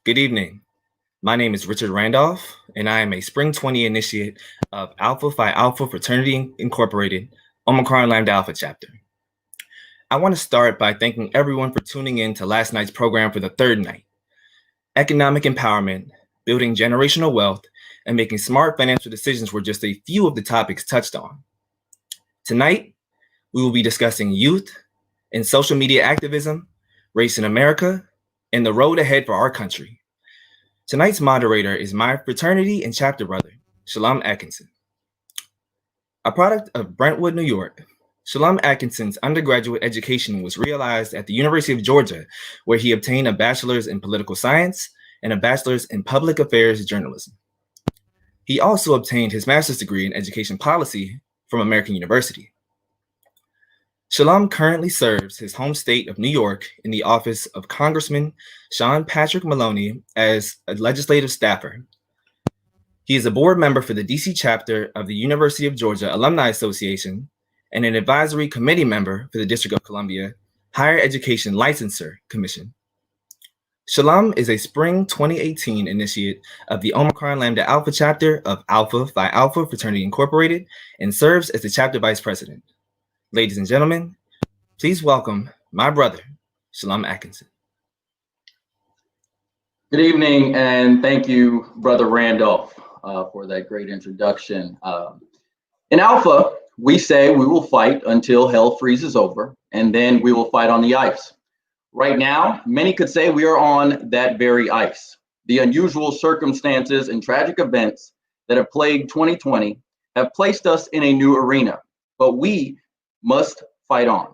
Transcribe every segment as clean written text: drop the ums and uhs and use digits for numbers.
Good evening. My name is Richard Randolph, and I am a Spring 20 initiate of Alpha Phi Alpha Fraternity Incorporated, Omicron Lambda Alpha chapter. I want to start by thanking everyone for tuning in to last night's program for the third night. Economic empowerment, building generational wealth, and making smart financial decisions were just a few of the topics touched on. Tonight, we will be discussing youth and social media activism, race in America, and the road ahead for our country. Tonight's moderator is my fraternity and chapter brother, Shalom Atkinson. A product of Brentwood, New York, Shalom Atkinson's undergraduate education was realized at the University of Georgia, where he obtained a bachelor's in political science and a bachelor's in public affairs journalism. He also obtained his master's degree in education policy from American University. Shalom currently serves his home state of New York in the office of Congressman Sean Patrick Maloney as a legislative staffer. He is a board member for the DC chapter of the University of Georgia Alumni Association and an advisory committee member for the District of Columbia Higher Education Licensure Commission. Shalom is a Spring 2018 initiate of the Omicron Lambda Alpha chapter of Alpha Phi Alpha Fraternity Incorporated and serves as the chapter vice president. Ladies and gentlemen, please welcome my brother, Shalom Atkinson. Good evening, and thank you, Brother Randolph, for that great introduction. In Alpha, we say we will fight until hell freezes over, and then we will fight on the ice. Right now, many could say we are on that very ice. The unusual circumstances and tragic events that have plagued 2020 have placed us in a new arena, but we must fight on.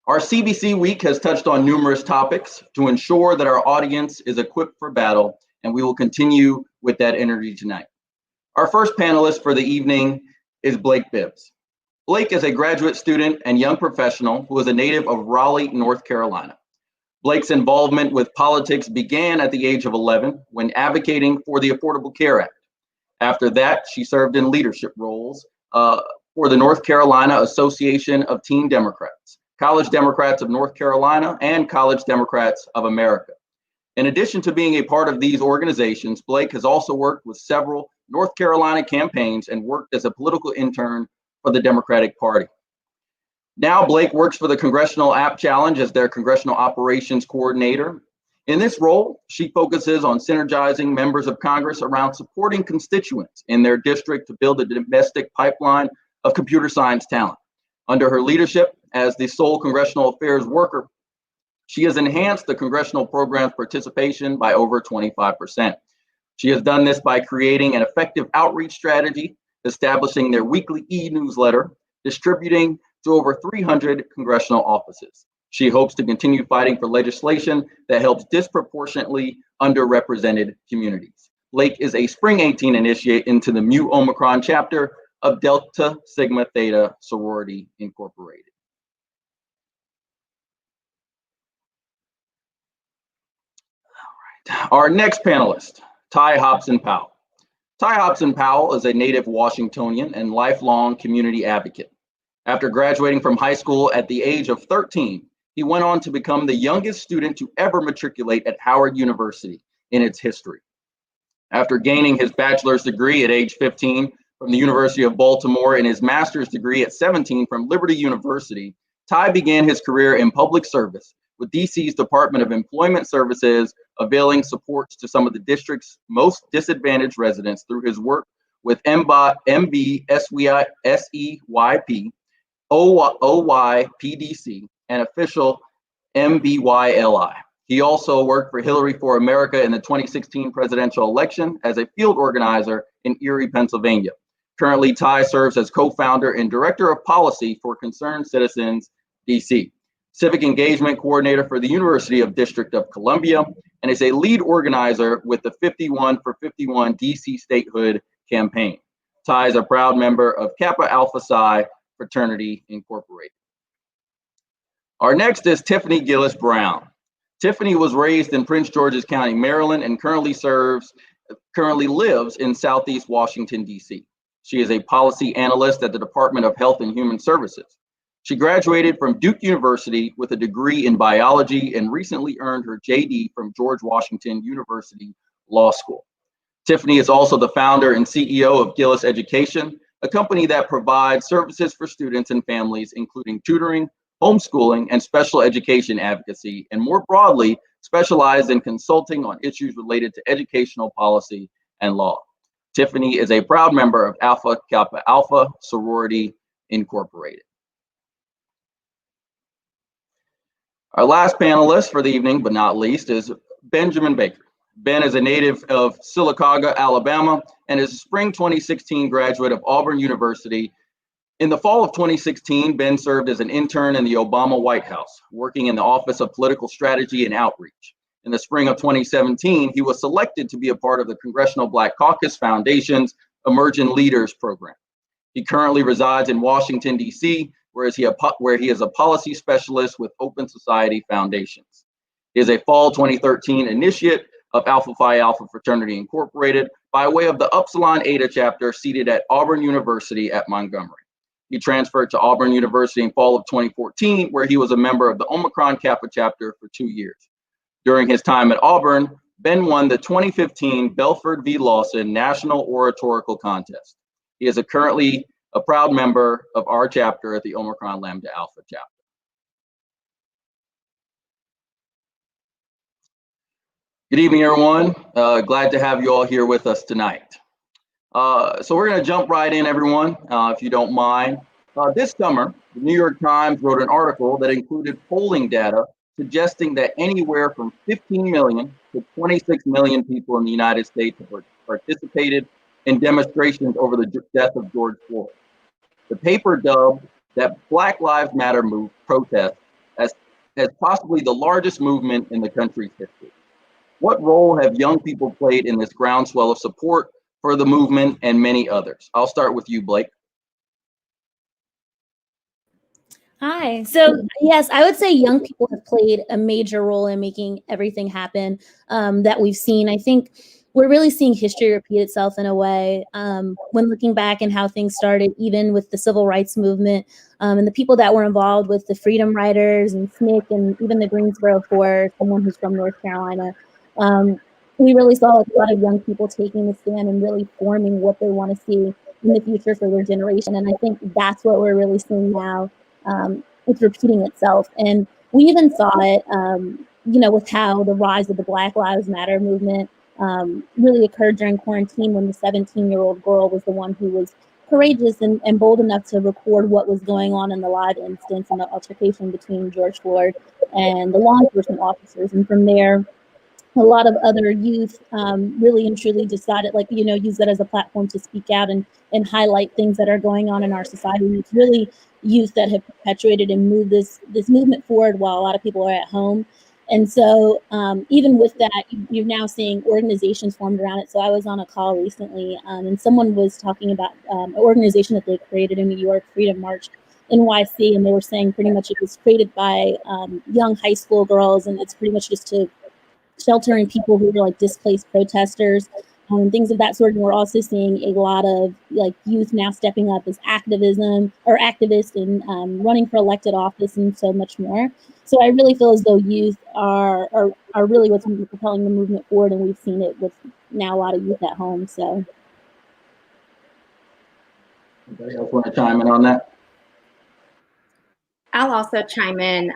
Our CBC week has touched on numerous topics to ensure that our audience is equipped for battle, and we will continue with that energy tonight. Our first panelist for the evening is Blake Bibbs. Blake is a graduate student and young professional who is a native of Raleigh, North Carolina. Blake's involvement with politics began at the age of 11 when advocating for the Affordable Care Act. After that, she served in leadership roles for the North Carolina Association of Teen Democrats, College Democrats of North Carolina, and College Democrats of America. In addition to being a part of these organizations, Blake has also worked with several North Carolina campaigns and worked as a political intern for the Democratic Party. Now, Blake works for the Congressional App Challenge as their Congressional Operations Coordinator. In this role, she focuses on synergizing members of Congress around supporting constituents in their district to build a domestic pipeline of computer science talent. Under her leadership as the sole congressional affairs worker, she has enhanced the congressional program's participation by over 25%. She has done this by creating an effective outreach strategy, establishing their weekly e-newsletter, distributing to over 300 congressional offices. She hopes to continue fighting for legislation that helps disproportionately underrepresented communities. Blake is a Spring 18 initiate into the Mu Omicron chapter of Delta Sigma Theta Sorority Incorporated. All right. Our next panelist, Ty Hobson Powell. Ty Hobson Powell is a native Washingtonian and lifelong community advocate. After graduating from high school at the age of 13, he went on to become the youngest student to ever matriculate at Howard University in its history. After gaining his bachelor's degree at age 15 from the University of Baltimore and his master's degree at 17 from Liberty University, Ty began his career in public service with DC's Department of Employment Services, availing supports to some of the district's most disadvantaged residents through his work with MB SEYP, OYPDC, and official MBYLI. He also worked for Hillary for America in the 2016 presidential election as a field organizer in Erie, Pennsylvania. Currently, Ty serves as co-founder and director of policy for Concerned Citizens DC, civic engagement coordinator for the University of District of Columbia, and is a lead organizer with the 51 for 51 DC statehood campaign. Ty is a proud member of Kappa Alpha Psi Fraternity Incorporated. Our next is Tiffany Gillis Brown. Tiffany was raised in Prince George's County, Maryland, and currently lives in Southeast Washington, D.C. She is a policy analyst at the Department of Health and Human Services. She graduated from Duke University with a degree in biology and recently earned her JD from George Washington University Law School. Tiffany is also the founder and CEO of Gillis Education, a company that provides services for students and families, including tutoring, homeschooling, and special education advocacy, and more broadly, specialized in consulting on issues related to educational policy and law. Tiffany is a proud member of Alpha Kappa Alpha Sorority Incorporated. Our last panelist for the evening, but not least, is Benjamin Baker. Ben is a native of Sylacauga, Alabama, and is a spring 2016 graduate of Auburn University. In the fall of 2016, Ben served as an intern in the Obama White House, working in the Office of Political Strategy and Outreach. In the spring of 2017, he was selected to be a part of the Congressional Black Caucus Foundation's Emerging Leaders Program. He currently resides in Washington, D.C., where he is a policy specialist with Open Society Foundations. He is a fall 2013 initiate of Alpha Phi Alpha Fraternity Incorporated by way of the Upsilon Eta chapter seated at Auburn University at Montgomery. He transferred to Auburn University in fall of 2014, where he was a member of the Omicron Kappa chapter for 2 years. During his time at Auburn, Ben won the 2015 Belford v. Lawson National Oratorical Contest. He is currently a proud member of our chapter at the Omicron Lambda Alpha chapter. Good evening, everyone. Glad to have you all here with us tonight. So we're going to jump right in, everyone, if you don't mind. This summer, the New York Times wrote an article that included polling data suggesting that anywhere from 15 million to 26 million people in the United States have participated in demonstrations over the death of George Floyd. The paper dubbed that Black Lives Matter protest as possibly the largest movement in the country's history. What role have young people played in this groundswell of support for the movement and many others? I'll start with you, Blake. Hi. So yes, I would say young people have played a major role in making everything happen that we've seen. I think we're really seeing history repeat itself in a way when looking back and how things started, even with the civil rights movement and the people that were involved with the Freedom Riders and SNCC and even the Greensboro Four, someone who's from North Carolina. We really saw a lot of young people taking the stand and really forming what they want to see in the future for their generation. And I think that's what we're really seeing now. It's repeating itself. And we even saw it, with how the rise of the Black Lives Matter movement really occurred during quarantine when the 17-year-old girl was the one who was courageous and bold enough to record what was going on in the live instance and the altercation between George Floyd and the law enforcement officers. And from there, a lot of other youth really and truly decided, use that as a platform to speak out and highlight things that are going on in our society. It's really youth that have perpetuated and moved this movement forward while a lot of people are at home. And so even with that, you're now seeing organizations formed around it. So I was on a call recently and someone was talking about an organization that they created in New York, Freedom March NYC, and they were saying pretty much it was created by young high school girls, and it's pretty much just to sheltering people who were like displaced protesters and things of that sort. And we're also seeing a lot of youth now stepping up as activists and running for elected office and so much more. So I really feel as though youth are really what's propelling the movement forward, and we've seen it with now a lot of youth at home. So anybody else want to chime in on that? I'll also chime in.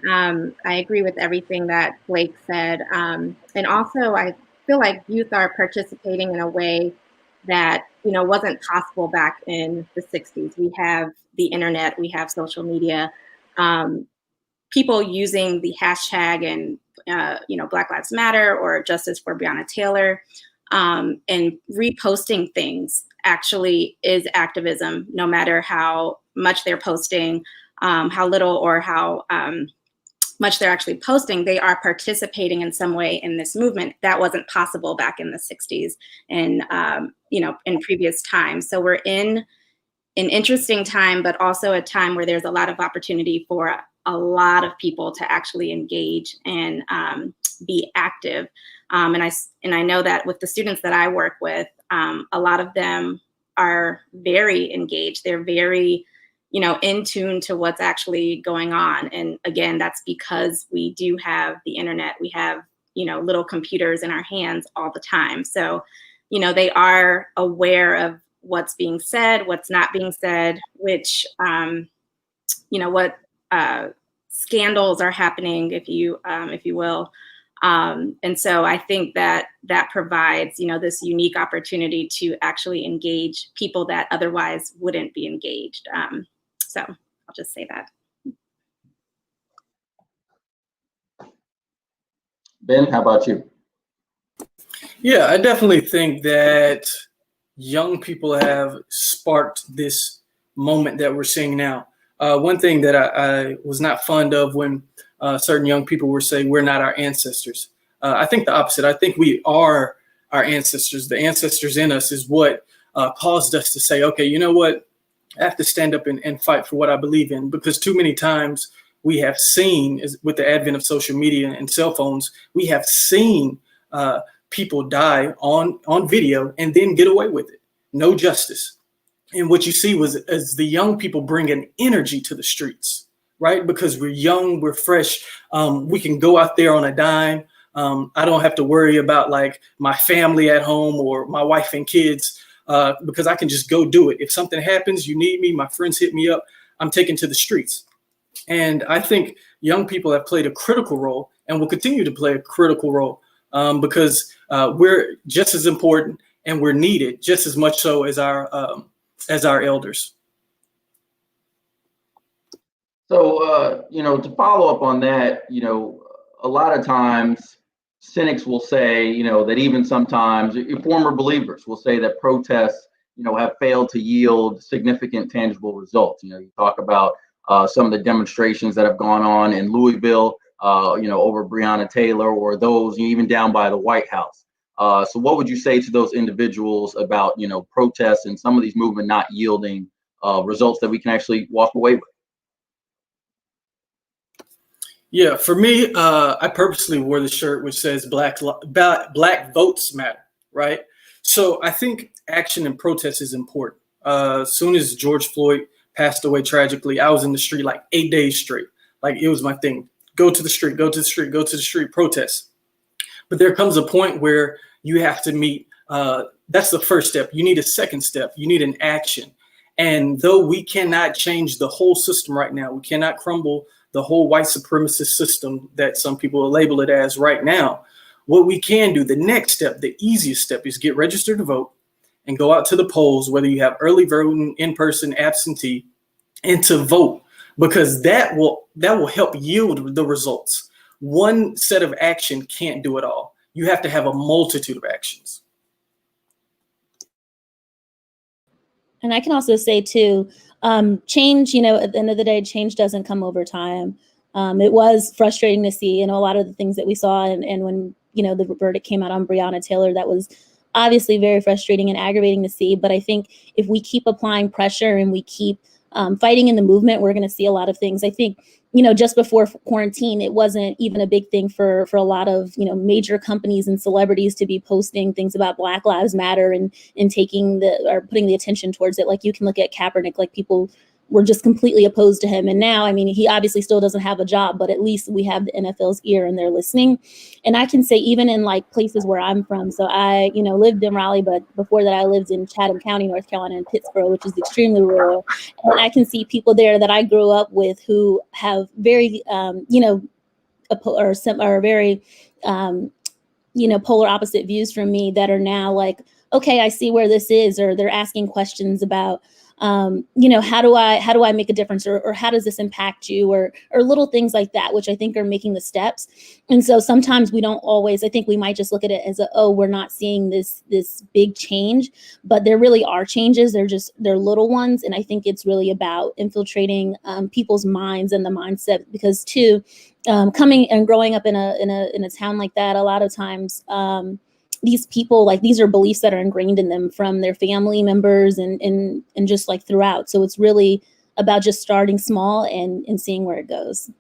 I agree with everything that Blake said. And also I feel like youth are participating in a way that, wasn't possible back in the 60s. We have the internet, we have social media, people using the hashtag and, Black Lives Matter or Justice for Breonna Taylor, and reposting things actually is activism, no matter how much they're posting. How little or how much they're actually posting, they are participating in some way in this movement. That wasn't possible back in the 60s and, in previous times. So we're in an interesting time, but also a time where there's a lot of opportunity for a lot of people to actually engage and be active. And I know that with the students that I work with, a lot of them are very engaged. They're very in tune to what's actually going on. And again, that's because we do have the internet. We have, little computers in our hands all the time. So, they are aware of what's being said, what's not being said, which, what scandals are happening, if you will. And so I think that provides, this unique opportunity to actually engage people that otherwise wouldn't be engaged. So I'll just say that. Ben, how about you? Yeah, I definitely think that young people have sparked this moment that we're seeing now. One thing that I was not fond of when certain young people were saying we're not our ancestors. I think the opposite. I think we are our ancestors. The ancestors in us is what caused us to say, okay, you know what? I have to stand up and fight for what I believe in, because too many times we have seen, with the advent of social media and cell phones, we have seen people die on video and then get away with it. No justice. And what you see as the young people bring an energy to the streets, right? Because we're young, we're fresh. We can go out there on a dime. I don't have to worry about like my family at home or my wife and kids, because I can just go do it. If something happens, you need me, my friends hit me up, I'm taken to the streets. And I think young people have played a critical role and will continue to play a critical role, because we're just as important and we're needed just as much so as our elders. So, to follow up on that, a lot of times cynics will say, that even sometimes former believers will say that protests, have failed to yield significant tangible results. You talk about some of the demonstrations that have gone on in Louisville, over Breonna Taylor, or those even down by the White House. So what would you say to those individuals about, protests and some of these movements not yielding results that we can actually walk away with? Yeah, for me, I purposely wore the shirt which says Black votes matter, right? So I think action and protest is important. As soon as George Floyd passed away tragically, I was in the street like 8 days straight. Like, it was my thing. Go to the street, go to the street, go to the street, protest. But there comes a point where you have to meet, that's the first step. You need a second step. You need an action. And though we cannot change the whole system right now, we cannot crumble the whole white supremacist system that some people label it as right now, what we can do, the next step, the easiest step, is get registered to vote and go out to the polls, whether you have early voting, in-person, absentee, and to vote, because that will help yield the results. One set of action can't do it all. You have to have a multitude of actions. And I can also say too, change, at the end of the day, change doesn't come over time. It was frustrating to see, a lot of the things that we saw, and when, the verdict came out on Breonna Taylor, that was obviously very frustrating and aggravating to see. But I think if we keep applying pressure and we keep fighting in the movement, we're going to see a lot of things. I think, just before quarantine, it wasn't even a big thing for a lot of, major companies and celebrities to be posting things about Black Lives Matter and taking putting the attention towards it. Like, you can look at Kaepernick, like, people were just completely opposed to him. And now, he obviously still doesn't have a job, but at least we have the NFL's ear and they're listening. And I can say, even in like places where I'm from, so I, lived in Raleigh, but before that I lived in Chatham County, North Carolina, and Pittsburgh, which is extremely rural. And I can see people there that I grew up with who have very, very, polar opposite views from me, that are now like, okay, I see where this is, or they're asking questions about, how do I make a difference, or how does this impact you, or little things like that, which I think are making the steps. And so sometimes we don't always, I think we might just look at it as we're not seeing this big change, but there really are changes. They're little ones. And I think it's really about infiltrating people's minds and the mindset, because too, coming and growing up in a town like that, a lot of times, these people, like, these are beliefs that are ingrained in them from their family members and just like throughout. So it's really about just starting small and seeing where it goes.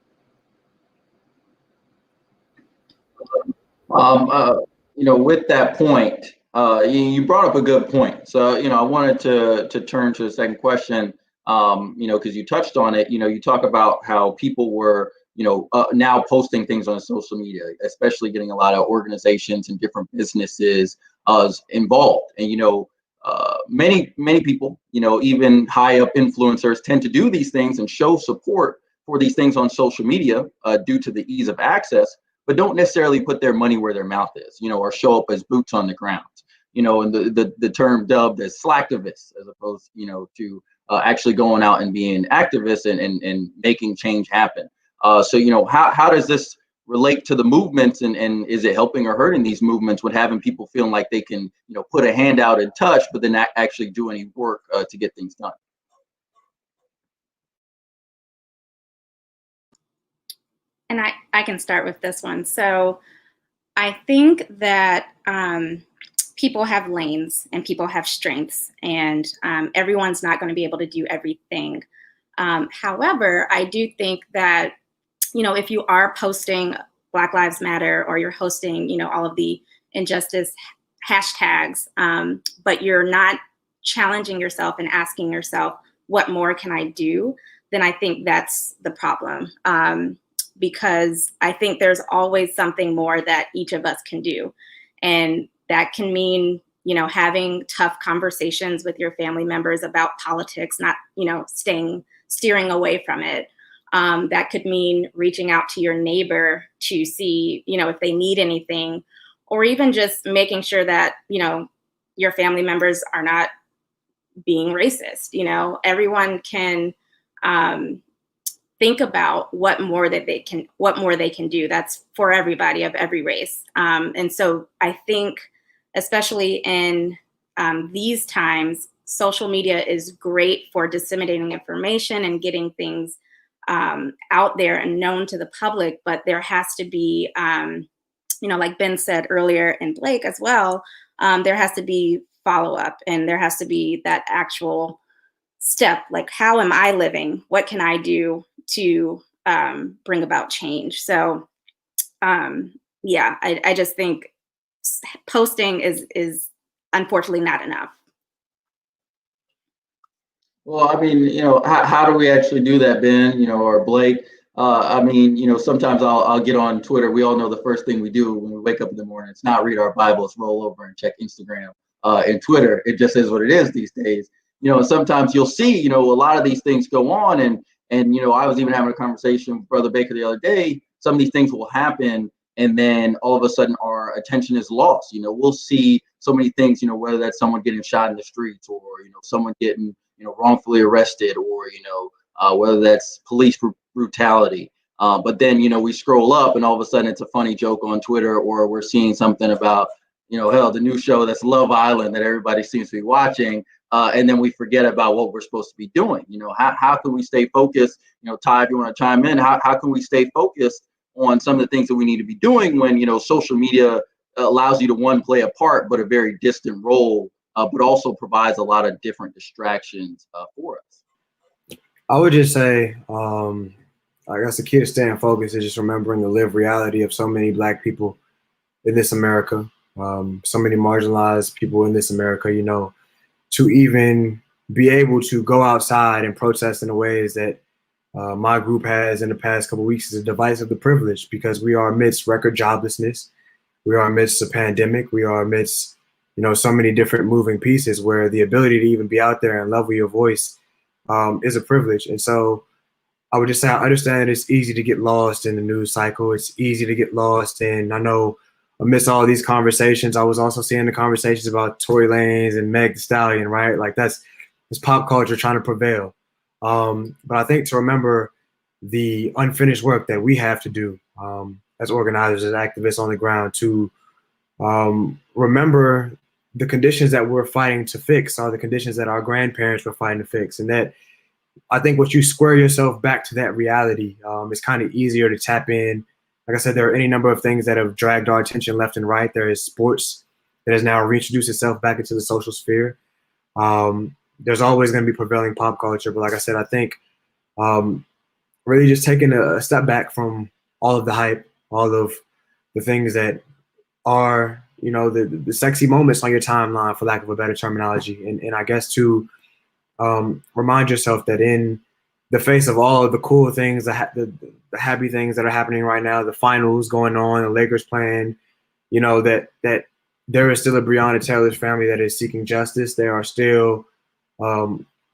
With that point, you brought up a good point. So, I wanted to turn to the second question. Because you touched on it. You talk about how people were, now posting things on social media, especially getting a lot of organizations and different businesses involved. And many people, even high up influencers tend to do these things and show support for these things on social media due to the ease of access, but don't necessarily put their money where their mouth is, or show up as boots on the ground, and the term dubbed as slacktivists, as opposed, to actually going out and being activists and making change happen. So, how does this relate to the movements, and is it helping or hurting these movements when having people feeling like they can, put a hand out and touch, but then not actually do any work to get things done? And I can start with this one. So I think that people have lanes and people have strengths, and everyone's not going to be able to do everything. However, I do think that, if you are posting Black Lives Matter, or you're hosting, all of the injustice hashtags, but you're not challenging yourself and asking yourself, what more can I do? Then I think that's the problem. Because I think there's always something more that each of us can do. And that can mean, having tough conversations with your family members about politics, not, steering away from it. That could mean reaching out to your neighbor to see, if they need anything, or even just making sure that, your family members are not being racist. Everyone can think about what more they can do. That's for everybody of every race. And so I think, especially in these times, social media is great for disseminating information and getting things out there and known to the public. But there has to be, like Ben said earlier, and Blake as well, there has to be follow-up, and there has to be that actual step, like, how am I living? What can I do to bring about change? So I just think posting is unfortunately not enough. Well, I mean, how do we actually do that, Ben, or Blake? Sometimes I'll get on Twitter. We all know the first thing we do when we wake up in the morning, it's not read our Bible, it's roll over and check Instagram and Twitter. It just is what it is these days. Sometimes you'll see, a lot of these things go on, and I was even having a conversation with Brother Baker the other day. Some of these things will happen, and then all of a sudden our attention is lost. We'll see so many things, whether that's someone getting shot in the streets, or someone getting wrongfully arrested, or whether that's police brutality. But then we scroll up, and all of a sudden it's a funny joke on Twitter, or we're seeing something about the new show that's Love Island that everybody seems to be watching. And then we forget about what we're supposed to be doing. How can we stay focused? Ty, if you want to chime in, how can we stay focused on some of the things that we need to be doing when, social media allows you to, play a part, but a very distant role, but also provides a lot of different distractions for us? I would just say, I guess the key to staying focused is just remembering the lived reality of so many Black people in this America, so many marginalized people in this America, to even be able to go outside and protest in the ways that my group has in the past couple of weeks is a device of the privilege, because we are amidst record joblessness. We are amidst a pandemic. We are amidst, so many different moving pieces where the ability to even be out there and level your voice is a privilege. And so I would just say, I understand it's easy to get lost in the news cycle. It's easy to get lost in, I know, amidst all these conversations, I was also seeing the conversations about Tory Lanez and Meg Thee Stallion, right? Like that's pop culture trying to prevail. But I think to remember the unfinished work that we have to do as organizers, as activists on the ground, to remember the conditions that we're fighting to fix are the conditions that our grandparents were fighting to fix. And that I think once you square yourself back to that reality, it's kind of easier to tap in. Like I said, there are any number of things that have dragged our attention left and right. There is sports that has now reintroduced itself back into the social sphere. There's always going to be prevailing pop culture. But like I said, I think really just taking a step back from all of the hype, all of the things that are, the sexy moments on your timeline, for lack of a better terminology. And I guess to remind yourself that in the face of all of the cool things, the happy things that are happening right now, the finals going on, the Lakers playing, you know, that there is still a Breonna Taylor's family that is seeking justice. There are still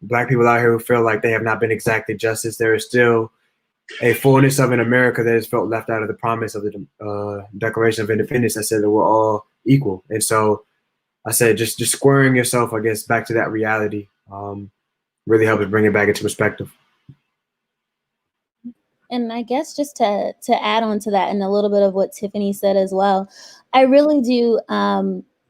Black people out here who feel like they have not been exacted justice. There is still a fullness of an America that has felt left out of the promise of the Declaration of Independence that said that we're all equal. And so I said, just squaring yourself, I guess, back to that reality really helps bring it back into perspective. And I guess just to add on to that and a little bit of what Tiffany said as well, I really do,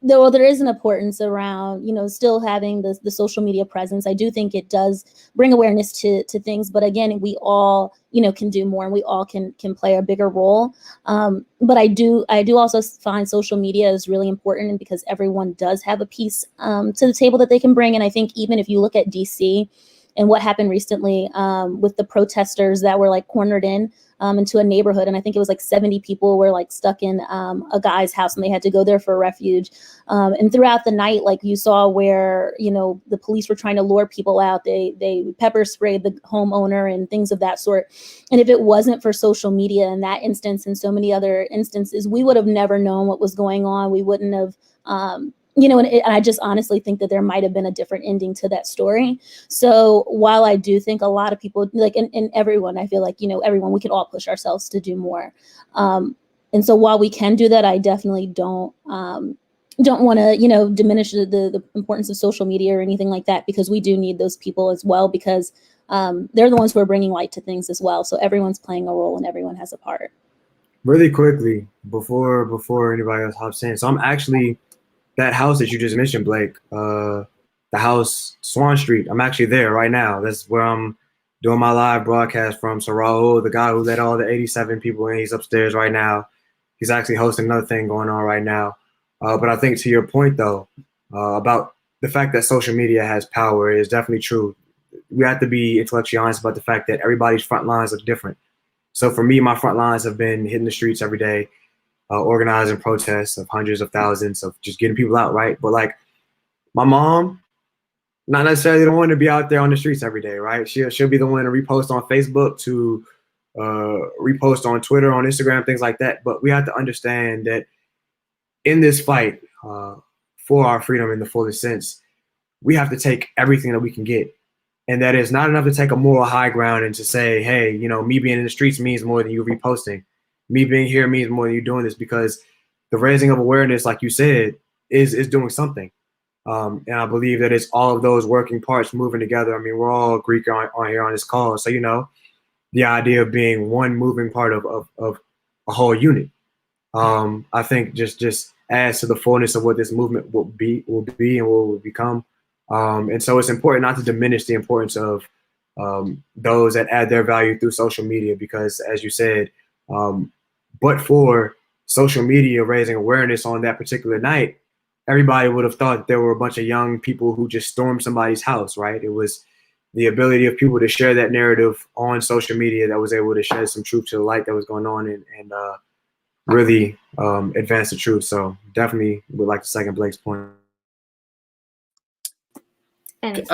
though there is an importance around, you know, still having the social media presence. I do think it does bring awareness to things, but again, we all, you know, can do more, and we all can play a bigger role. But I do also find social media is really important, because everyone does have a piece to the table that they can bring. And I think even if you look at DC and what happened recently with the protesters that were like cornered into a neighborhood, and I think it was like 70 people were like stuck in a guy's house, and they had to go there for refuge. And throughout the night, like you saw where, you know, the police were trying to lure people out. They pepper sprayed the homeowner and things of that sort. And if it wasn't for social media in that instance and so many other instances, we would have never known what was going on. We wouldn't have you know, and I just honestly think that there might have been a different ending to that story. So while I do think a lot of people, like, and everyone, I feel like, you know, everyone, we can all push ourselves to do more. And so while we can do that, I definitely don't want to, you know, diminish the importance of social media or anything like that, because we do need those people as well, because they're the ones who are bringing light to things as well. So everyone's playing a role and everyone has a part. Really quickly, before anybody else hops in. So I'm actually, that house that you just mentioned, Blake, the house, Swan Street, I'm actually there right now. That's where I'm doing my live broadcast from. So Raul, the guy who let all the 87 people in, he's upstairs right now. He's actually hosting another thing going on right now. But I think to your point, though, about the fact that social media has power is definitely true. We have to be intellectually honest about the fact that everybody's front lines are different. So for me, my front lines have been hitting the streets every day, organizing protests of hundreds of thousands, of just getting people out, right? But like my mom, not necessarily the one to be out there on the streets every day, right? She'll be the one to repost on Facebook, to repost on Twitter, on Instagram, things like that. But we have to understand that in this fight for our freedom in the fullest sense, we have to take everything that we can get. And that is not enough to take a moral high ground and to say, hey, you know, me being in the streets means more than you reposting. Me being here means more than you doing this, because the raising of awareness, like you said, is doing something. And I believe that it's all of those working parts moving together. I mean, we're all Greek on here on this call. So, you know, the idea of being one moving part of a whole unit, I think just adds to the fullness of what this movement will be and will become. And so it's important not to diminish the importance of those that add their value through social media, because as you said, but for social media raising awareness on that particular night, everybody would have thought that there were a bunch of young people who just stormed somebody's house, right? It was the ability of people to share that narrative on social media that was able to shed some truth to the light that was going on and really advance the truth. So definitely would like to second Blake's point. And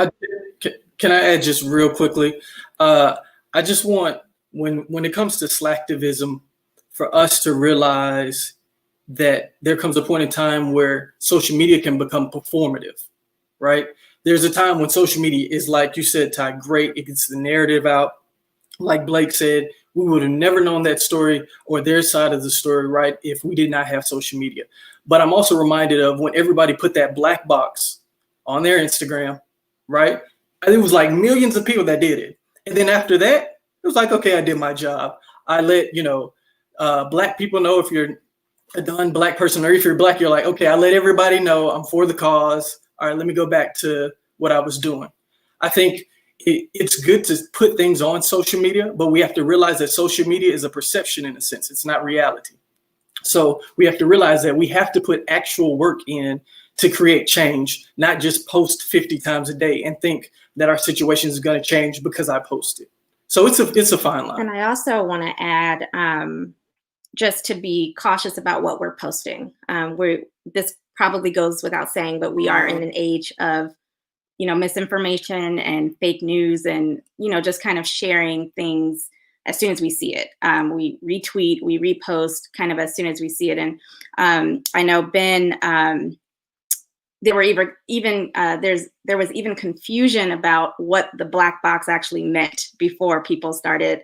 Can I add just real quickly? I just want, when it comes to slacktivism, for us to realize that there comes a point in time where social media can become performative, right? There's a time when social media is, like you said, Ty, great. It gets the narrative out. Like Blake said, we would have never known that story or their side of the story, right, if we did not have social media. But I'm also reminded of when everybody put that black box on their Instagram, right? It was like millions of people that did it. And then after that, it was like, okay, I did my job. I let, Black people know. If you're a non-Black person, or if you're Black, you're like, okay, I let everybody know I'm for the cause. All right, let me go back to what I was doing. I think it's good to put things on social media, but we have to realize that social media is a perception in a sense. It's not reality. So we have to realize that we have to put actual work in to create change, not just post 50 times a day and think that our situation is going to change because I posted. So it's a fine line. And I also want to add, just to be cautious about what we're posting. This probably goes without saying, but we are in an age of misinformation and fake news, and just kind of sharing things as soon as we see it. We retweet, we repost kind of as soon as we see it. And I know Ben, there was even confusion about what the black box actually meant before people started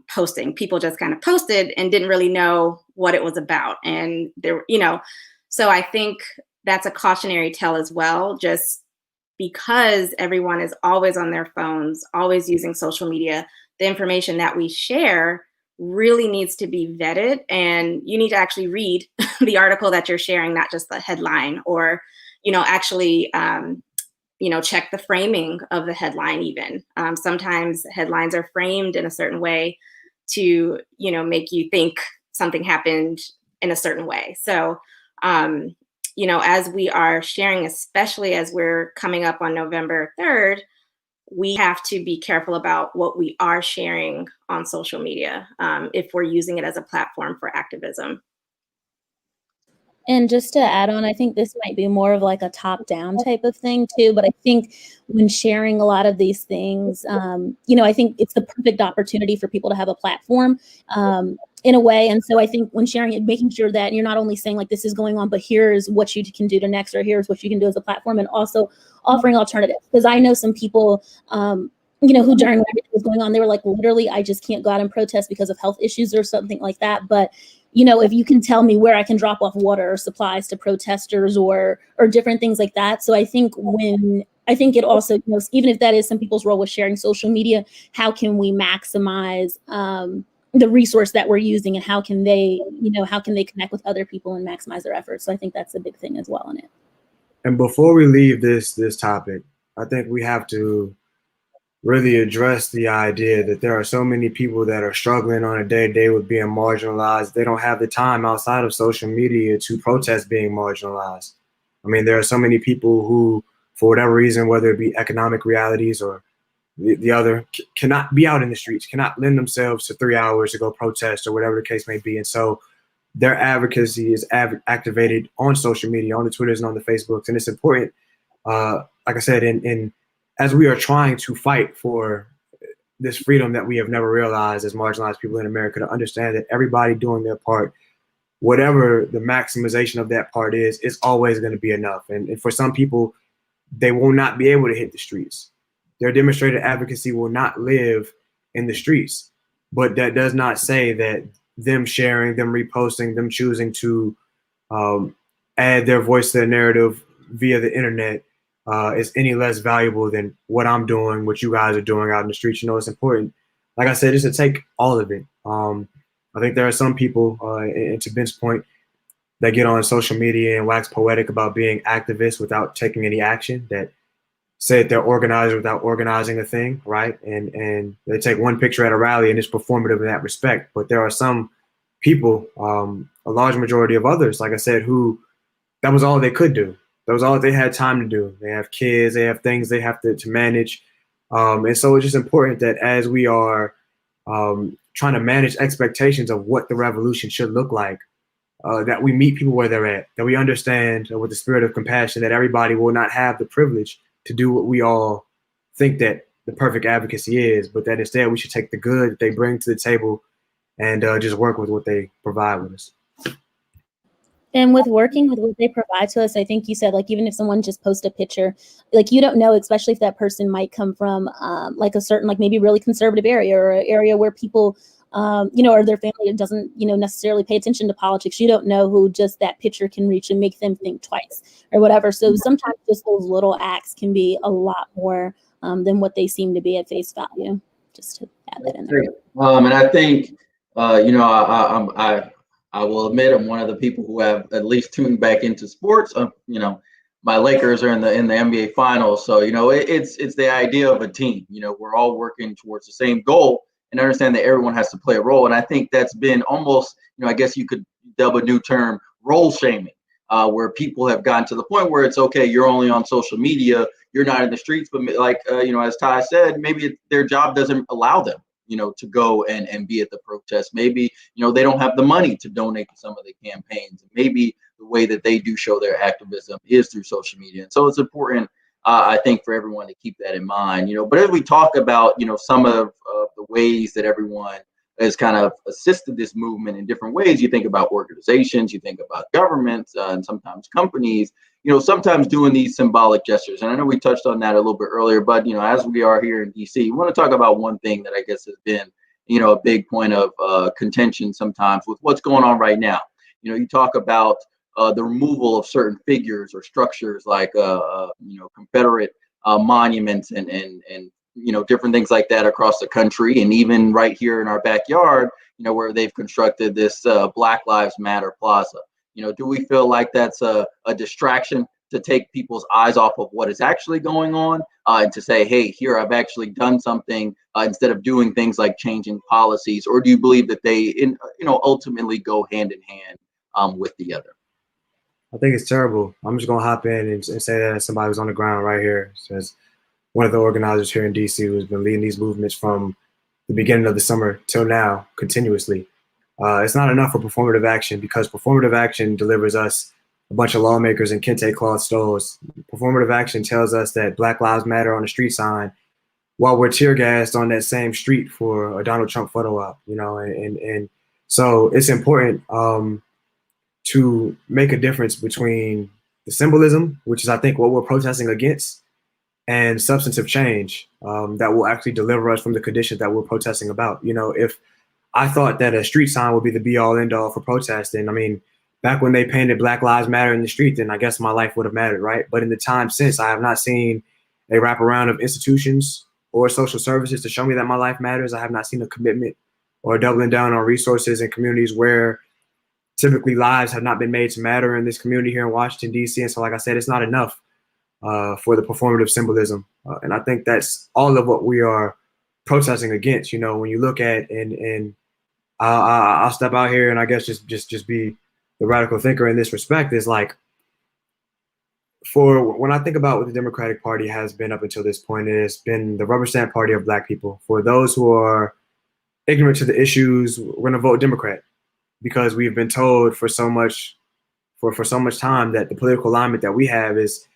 posting. People just kind of posted and didn't really know what it was about. And so I think that's a cautionary tale as well, just because everyone is always on their phones, always using social media. The information that we share really needs to be vetted, and you need to actually read the article that you're sharing, not just the headline, or actually check the framing of the headline even. Sometimes headlines are framed in a certain way to make you think something happened in a certain way. So as we are sharing, especially as we're coming up on November 3rd, we have to be careful about what we are sharing on social media if we're using it as a platform for activism. And just to add on, I think this might be more of like a top-down type of thing too. But I think when sharing a lot of these things, I think it's the perfect opportunity for people to have a platform in a way. And so I think when sharing it, making sure that you're not only saying like this is going on, but here's what you can do to next, or here's what you can do as a platform, and also offering alternatives. Because I know some people, who during what was going on, they were like, literally, I just can't go out and protest because of health issues or something like that. But if you can tell me where I can drop off water or supplies to protesters or different things like that. So I think it also, even if that is some people's role with sharing social media, how can we maximize the resource that we're using, and how can they connect with other people and maximize their efforts? So I think that's a big thing as well in it. And before we leave this topic, I think we have to really address the idea that there are so many people that are struggling on a day-to-day with being marginalized. They don't have the time outside of social media to protest being marginalized. I mean, there are so many people who, for whatever reason, whether it be economic realities or the other, cannot be out in the streets, cannot lend themselves to 3 hours to go protest or whatever the case may be. And so their advocacy is activated on social media, on the Twitters and on the Facebooks. And it's important, like I said, as we are trying to fight for this freedom that we have never realized as marginalized people in America, to understand that everybody doing their part, whatever the maximization of that part is always going to be enough. And for some people, they will not be able to hit the streets. Their demonstrated advocacy will not live in the streets. But that does not say that them sharing, them reposting, them choosing to add their voice to the narrative via the internet is any less valuable than what I'm doing, what you guys are doing out in the streets. It's important. Like I said, it's to take all of it. I think there are some people, and to Ben's point, that get on social media and wax poetic about being activists without taking any action, that say that they're organized without organizing a thing, right? And they take one picture at a rally and it's performative in that respect. But there are some people, a large majority of others, like I said, who that was all they could do. That was all they had time to do. They have kids, they have things they have to manage. And so it's just important that as we are trying to manage expectations of what the revolution should look like, that we meet people where they're at, that we understand with the spirit of compassion that everybody will not have the privilege to do what we all think that the perfect advocacy is, but that instead we should take the good that they bring to the table and just work with what they provide with us. And with working with what they provide to us, I think you said, like, even if someone just posts a picture, like, you don't know, especially if that person might come from like a certain, like, maybe really conservative area, or an area where people, or their family doesn't, necessarily pay attention to politics. You don't know who just that picture can reach and make them think twice or whatever. So sometimes just those little acts can be a lot more than what they seem to be at face value. Just to add that in there. And I think, I will admit I'm one of the people who have at least tuned back into sports. My Lakers are in the NBA Finals, so it's the idea of a team. We're all working towards the same goal, and understand that everyone has to play a role. And I think that's been almost, I guess you could dub a new term, role shaming, where people have gotten to the point where it's okay, you're only on social media, you're not in the streets. But like as Ty said, maybe their job doesn't allow them to go and be at the protest. Maybe, they don't have the money to donate to some of the campaigns. Maybe the way that they do show their activism is through social media. And so it's important I think for everyone to keep that in mind, but as we talk about, some of the ways that everyone has kind of assisted this movement in different ways. You think about organizations, you think about governments, and sometimes companies, sometimes doing these symbolic gestures. And I know we touched on that a little bit earlier, but, as we are here in DC, we want to talk about one thing that I guess has been, a big point of contention sometimes with what's going on right now. You talk about the removal of certain figures or structures like, Confederate monuments and different things like that across the country, and even right here in our backyard, where they've constructed this Black Lives Matter plaza. Do we feel like that's a distraction to take people's eyes off of what is actually going on, and to say, hey, here, I've actually done something, instead of doing things like changing policies? Or do you believe that they, ultimately go hand in hand with the other? I think it's terrible. I'm just gonna hop in and say that as somebody who's on the ground right here, says one of the organizers here in DC who's been leading these movements from the beginning of the summer till now continuously. It's not enough for performative action, because performative action delivers us a bunch of lawmakers in kente cloth stoles. Performative action tells us that Black Lives Matter on the street sign while we're tear gassed on that same street for a Donald Trump photo op, and so it's important to make a difference between the symbolism, which is, I think, what we're protesting against, and substantive change that will actually deliver us from the conditions that we're protesting about. If I thought that a street sign would be the be all end all for protesting, I mean, back when they painted Black Lives Matter in the street, then I guess my life would have mattered, right? But in the time since, I have not seen a wraparound of institutions or social services to show me that my life matters. I have not seen a commitment or doubling down on resources in communities where typically lives have not been made to matter in this community here in Washington, D.C. And so, like I said, it's not enough for the performative symbolism. And I think that's all of what we are protesting against. When you look at, and I'll step out here and I guess just be the radical thinker in this respect, is like, for when I think about what the Democratic Party has been up until this point, it has been the rubber stamp party of Black people. For those who are ignorant to the issues, we're going to vote Democrat, because we've been told for so much time that the political alignment that we have is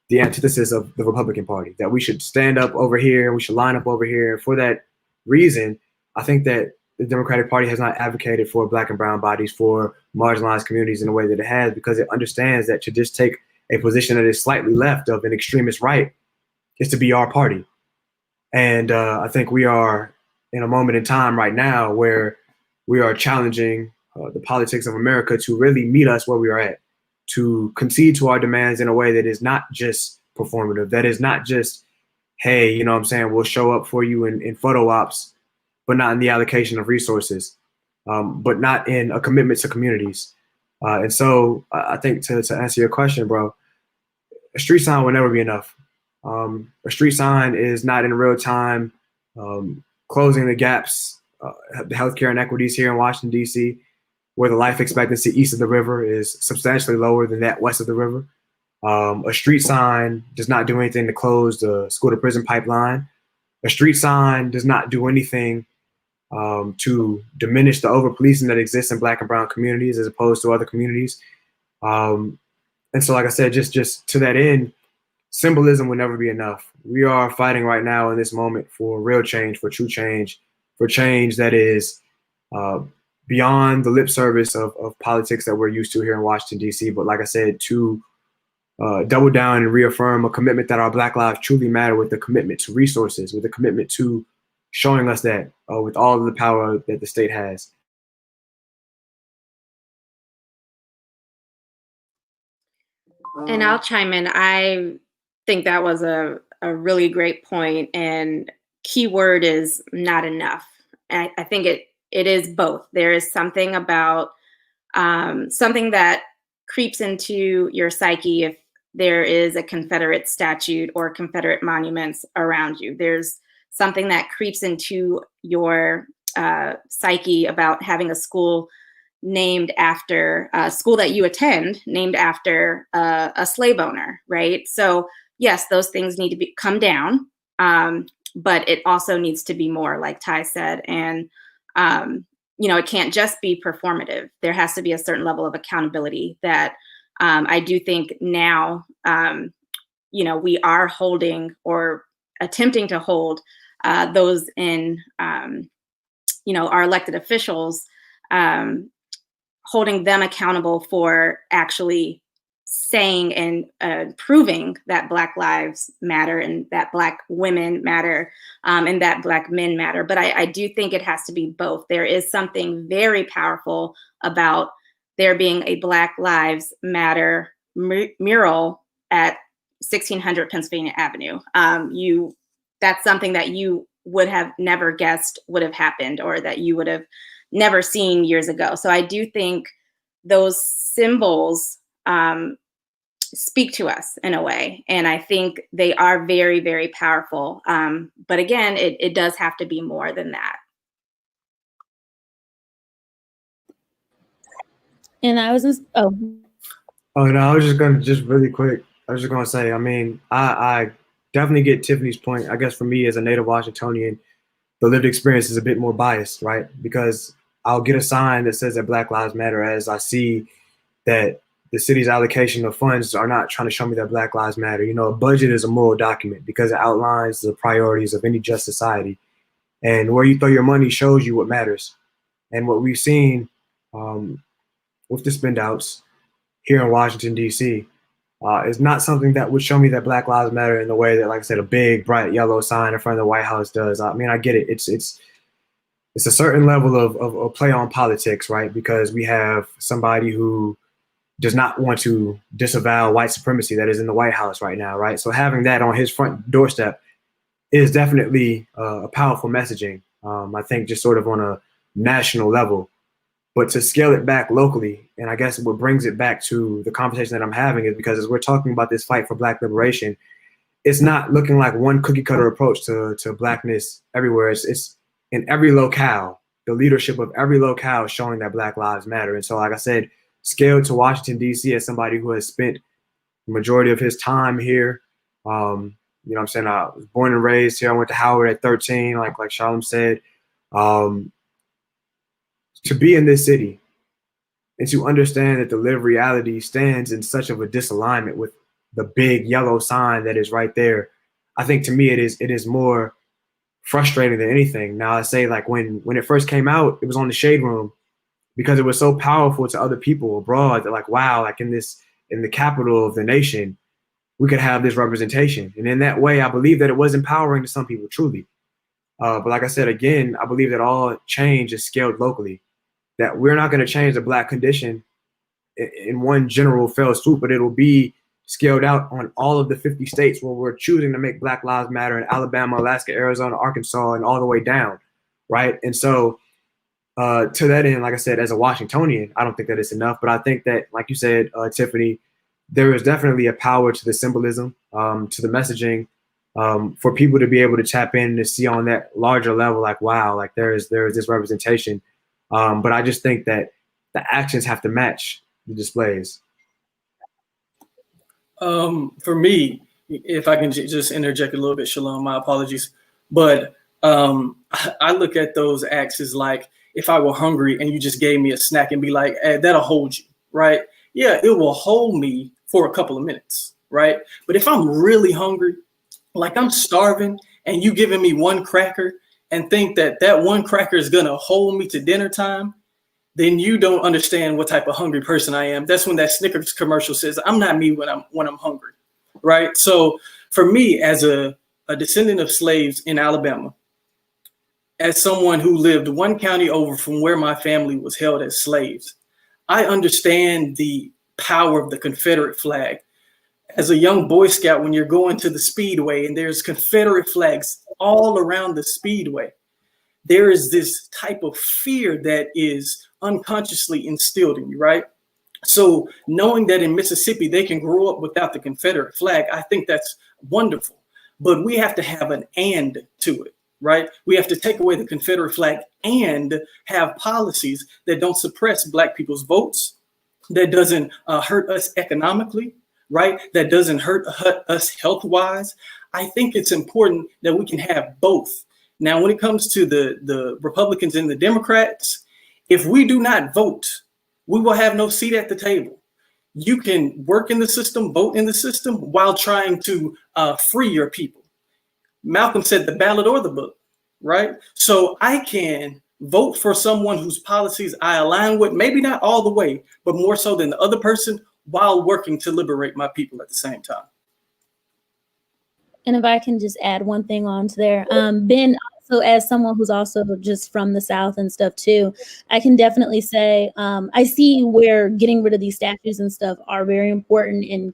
the antithesis of the Republican Party, that we should stand up over here, we should line up over here. And for that reason, I think that the Democratic Party has not advocated for Black and brown bodies, for marginalized communities in the way that it has, because it understands that to just take a position that is slightly left of an extremist right is to be our party. And I think we are in a moment in time right now where we are challenging the politics of America to really meet us where we are at, to concede to our demands in a way that is not just performative, that is not just, hey, we'll show up for you in photo ops, but not in the allocation of resources, but not in a commitment to communities. And so I think to answer your question, bro, a street sign will never be enough. A street sign is not in real time closing the gaps, the healthcare inequities here in Washington, D.C., where the life expectancy east of the river is substantially lower than that west of the river. A street sign does not do anything to close the school to prison pipeline. A street sign does not do anything to diminish the over-policing that exists in Black and brown communities as opposed to other communities. And so, like I said, just to that end, symbolism will never be enough. We are fighting right now in this moment for real change, for true change, for change that is beyond the lip service of politics that we're used to here in Washington, D.C. But like I said, to double down and reaffirm a commitment that our Black lives truly matter, with a commitment to resources, with a commitment to showing us that with all of the power that the state has. And I'll chime in. I think that was a really great point, and key word is not enough. I think it is both. There is something about something that creeps into your psyche if there is a Confederate statue or Confederate monuments around you. There's something that creeps into your psyche about having a school named after a school that you attend, named after a slave owner, right? So yes, those things need to come down, but it also needs to be more, like Ty said, and it can't just be performative. There has to be a certain level of accountability that I do think now we are holding or attempting to hold those in, our elected officials, holding them accountable for actually saying and proving that Black lives matter and that Black women matter and that Black men matter. But I do think it has to be both. There is something very powerful about there being a Black Lives Matter mural at 1600 Pennsylvania Avenue. That's something that you would have never guessed would have happened, or that you would have never seen years ago. So I do think those symbols speak to us in a way. And I think they are very, very powerful. But again, it does have to be more than that. And I was just, Oh no, I was just gonna really quick. I was just gonna say, I mean, I definitely get Tiffany's point. I guess for me as a native Washingtonian, the lived experience is a bit more biased, right? Because I'll get a sign that says that Black Lives Matter as I see that the city's allocation of funds are not trying to show me that Black Lives Matter. You know, a budget is a moral document because it outlines the priorities of any just society. And where you throw your money shows you what matters. And what we've seen with the spend outs here in Washington, D.C., is not something that would show me that Black Lives Matter in the way that, like I said, a big, bright yellow sign in front of the White House does. I mean, I get it. It's a certain level of play on politics, right? Because we have somebody who does not want to disavow white supremacy that is in the White House right now, right? So having that on his front doorstep is definitely a powerful messaging, I think just sort of on a national level. But to scale it back locally, and I guess what brings it back to the conversation that I'm having is because as we're talking about this fight for Black liberation, it's not looking like one cookie cutter approach to Blackness everywhere. It's in every locale, the leadership of every locale showing that Black lives matter. And so, like I said, scaled to Washington, D.C. as somebody who has spent the majority of his time here. You know what I'm saying? I was born and raised here. I went to Howard at 13, like Shalom said. To be in this city and to understand that the lived reality stands in such of a disalignment with the big yellow sign that is right there, I think to me it is more frustrating than anything. Now I say, like, when it first came out, it was on the Shade Room because it was so powerful to other people abroad that, like, wow, like in the capital of the nation, we could have this representation. And in that way, I believe that it was empowering to some people, truly. But like I said, again, I believe that all change is scaled locally, that we're not going to change the Black condition in one general fell swoop, but it'll be scaled out on all of the 50 states where we're choosing to make Black Lives Matter in Alabama, Alaska, Arizona, Arkansas, and all the way down, right? And so to that end, like I said, as a Washingtonian, I don't think that it's enough, but I think that, like you said, Tiffany, there is definitely a power to the symbolism, to the messaging, for people to be able to tap in to see on that larger level, like, wow, like there is this representation. But I just think that the actions have to match the displays. For me, if I can just interject a little bit, Shalom, my apologies. But I look at those acts as like, if I were hungry and you just gave me a snack and be like, hey, that'll hold you, right? Yeah, it will hold me for a couple of minutes, right? But if I'm really hungry, like I'm starving, and you giving me one cracker and think that that one cracker is gonna hold me to dinner time, then you don't understand what type of hungry person I am. That's when that Snickers commercial says, I'm not me when I'm hungry, right? So for me, as a descendant of slaves in Alabama, as someone who lived one county over from where my family was held as slaves, I understand the power of the Confederate flag. As a young Boy Scout, when you're going to the Speedway and there's Confederate flags all around the Speedway, there is this type of fear that is unconsciously instilled in you, right? So knowing that in Mississippi, they can grow up without the Confederate flag, I think that's wonderful. But we have to have an and to it, right? We have to take away the Confederate flag and have policies that don't suppress Black people's votes, that doesn't hurt us economically, right? That doesn't hurt us health-wise. I think it's important that we can have both. Now, when it comes to the Republicans and the Democrats, if we do not vote, we will have no seat at the table. you can work in the system, vote in the system while trying to free your people. Malcolm said the ballot or the book, right? So I can vote for someone whose policies I align with, maybe not all the way, but more so than the other person, while working to liberate my people at the same time. And if I can just add one thing on to there, Ben, so as someone who's also just from the South and stuff too, I can definitely say I see where getting rid of these statues and stuff are very important in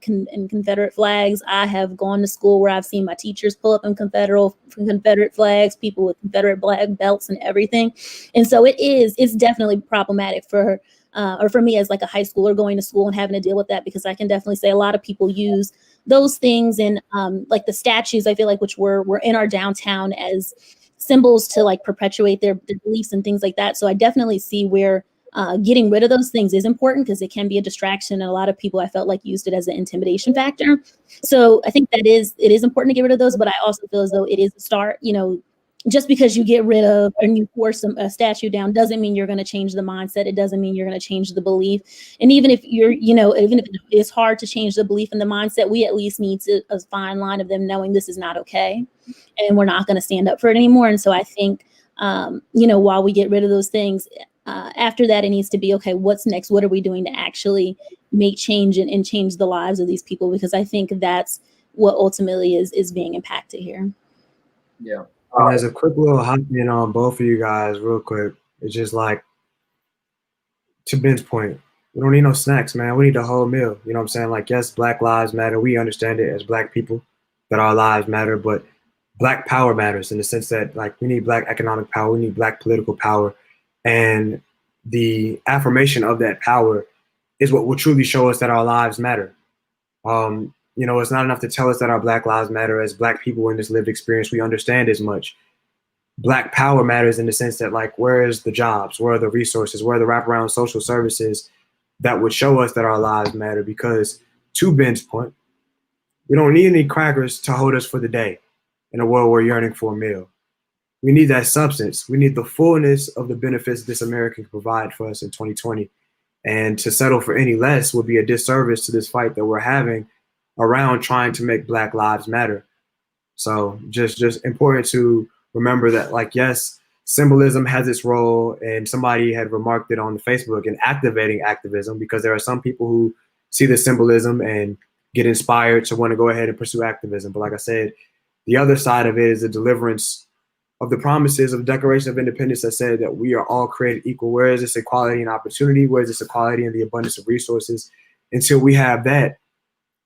Confederate flags. I have gone to school where I've seen my teachers pull up in Confederate flags, people with Confederate black belts and everything. And so it's definitely problematic for or for me as like a high schooler going to school and having to deal with that, because I can definitely say a lot of people use those things and like the statues, I feel like, which were in our downtown as symbols to like perpetuate their beliefs and things like that. So I definitely see where getting rid of those things is important, because it can be a distraction. And a lot of people, I felt like, used it as an intimidation factor. So I think it is important to get rid of those, but I also feel as though it is a start. Just because you get rid of and you force a statue down doesn't mean you're going to change the mindset. It doesn't mean you're going to change the belief. And even if even if it's hard to change the belief and the mindset, we at least need a fine line of them knowing this is not okay, and we're not going to stand up for it anymore. And so I think, while we get rid of those things, after that, it needs to be, okay, what's next? What are we doing to actually make change and change the lives of these people? Because I think that's what ultimately is being impacted here. Yeah. As a quick little hop in on both of you guys real quick, it's just like, to Ben's point, we don't need no snacks, man. We need the whole meal. You know what I'm saying? Like, yes, Black lives matter. We understand it as Black people that our lives matter, but Black power matters in the sense that, like, we need Black economic power. We need Black political power. And the affirmation of that power is what will truly show us that our lives matter. It's not enough to tell us that our Black lives matter. As Black people in this lived experience, we understand as much. Black power matters in the sense that, like, where is the jobs? Where are the resources? Where are the wraparound social services that would show us that our lives matter? Because, to Ben's point, we don't need any crackers to hold us for the day in a world we're yearning for a meal. We need that substance. We need the fullness of the benefits this America can provide for us in 2020. And to settle for any less would be a disservice to this fight that we're having around trying to make Black lives matter. So just important to remember that, like, yes, symbolism has its role, and somebody had remarked it on the Facebook, in activating activism, because there are some people who see the symbolism and get inspired to want to go ahead and pursue activism. But like I said, the other side of it is the deliverance of the promises of the Declaration of Independence that said that we are all created equal. Where is this equality and opportunity? Where is this equality and the abundance of resources? Until we have that,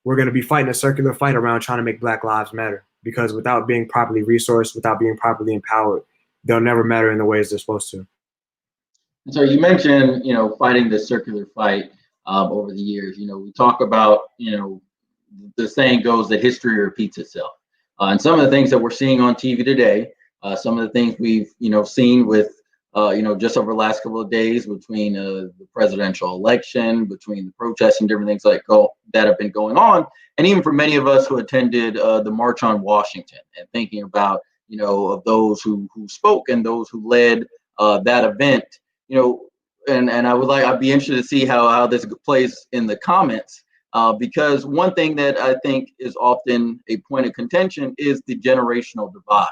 we're going to be fighting a circular fight around trying to make Black lives matter, because without being properly resourced, without being properly empowered, they'll never matter in the ways they're supposed to. So you mentioned, fighting the circular fight over the years. We talk about, the saying goes that history repeats itself. And some of the things that we're seeing on TV today, some of the things we've, seen with, just over the last couple of days between the presidential election, between the protests and different things that have been going on. And even for many of us who attended the March on Washington, and thinking about, of those who spoke and those who led that event, and I'd be interested to see how this plays in the comments, because one thing that I think is often a point of contention is the generational divide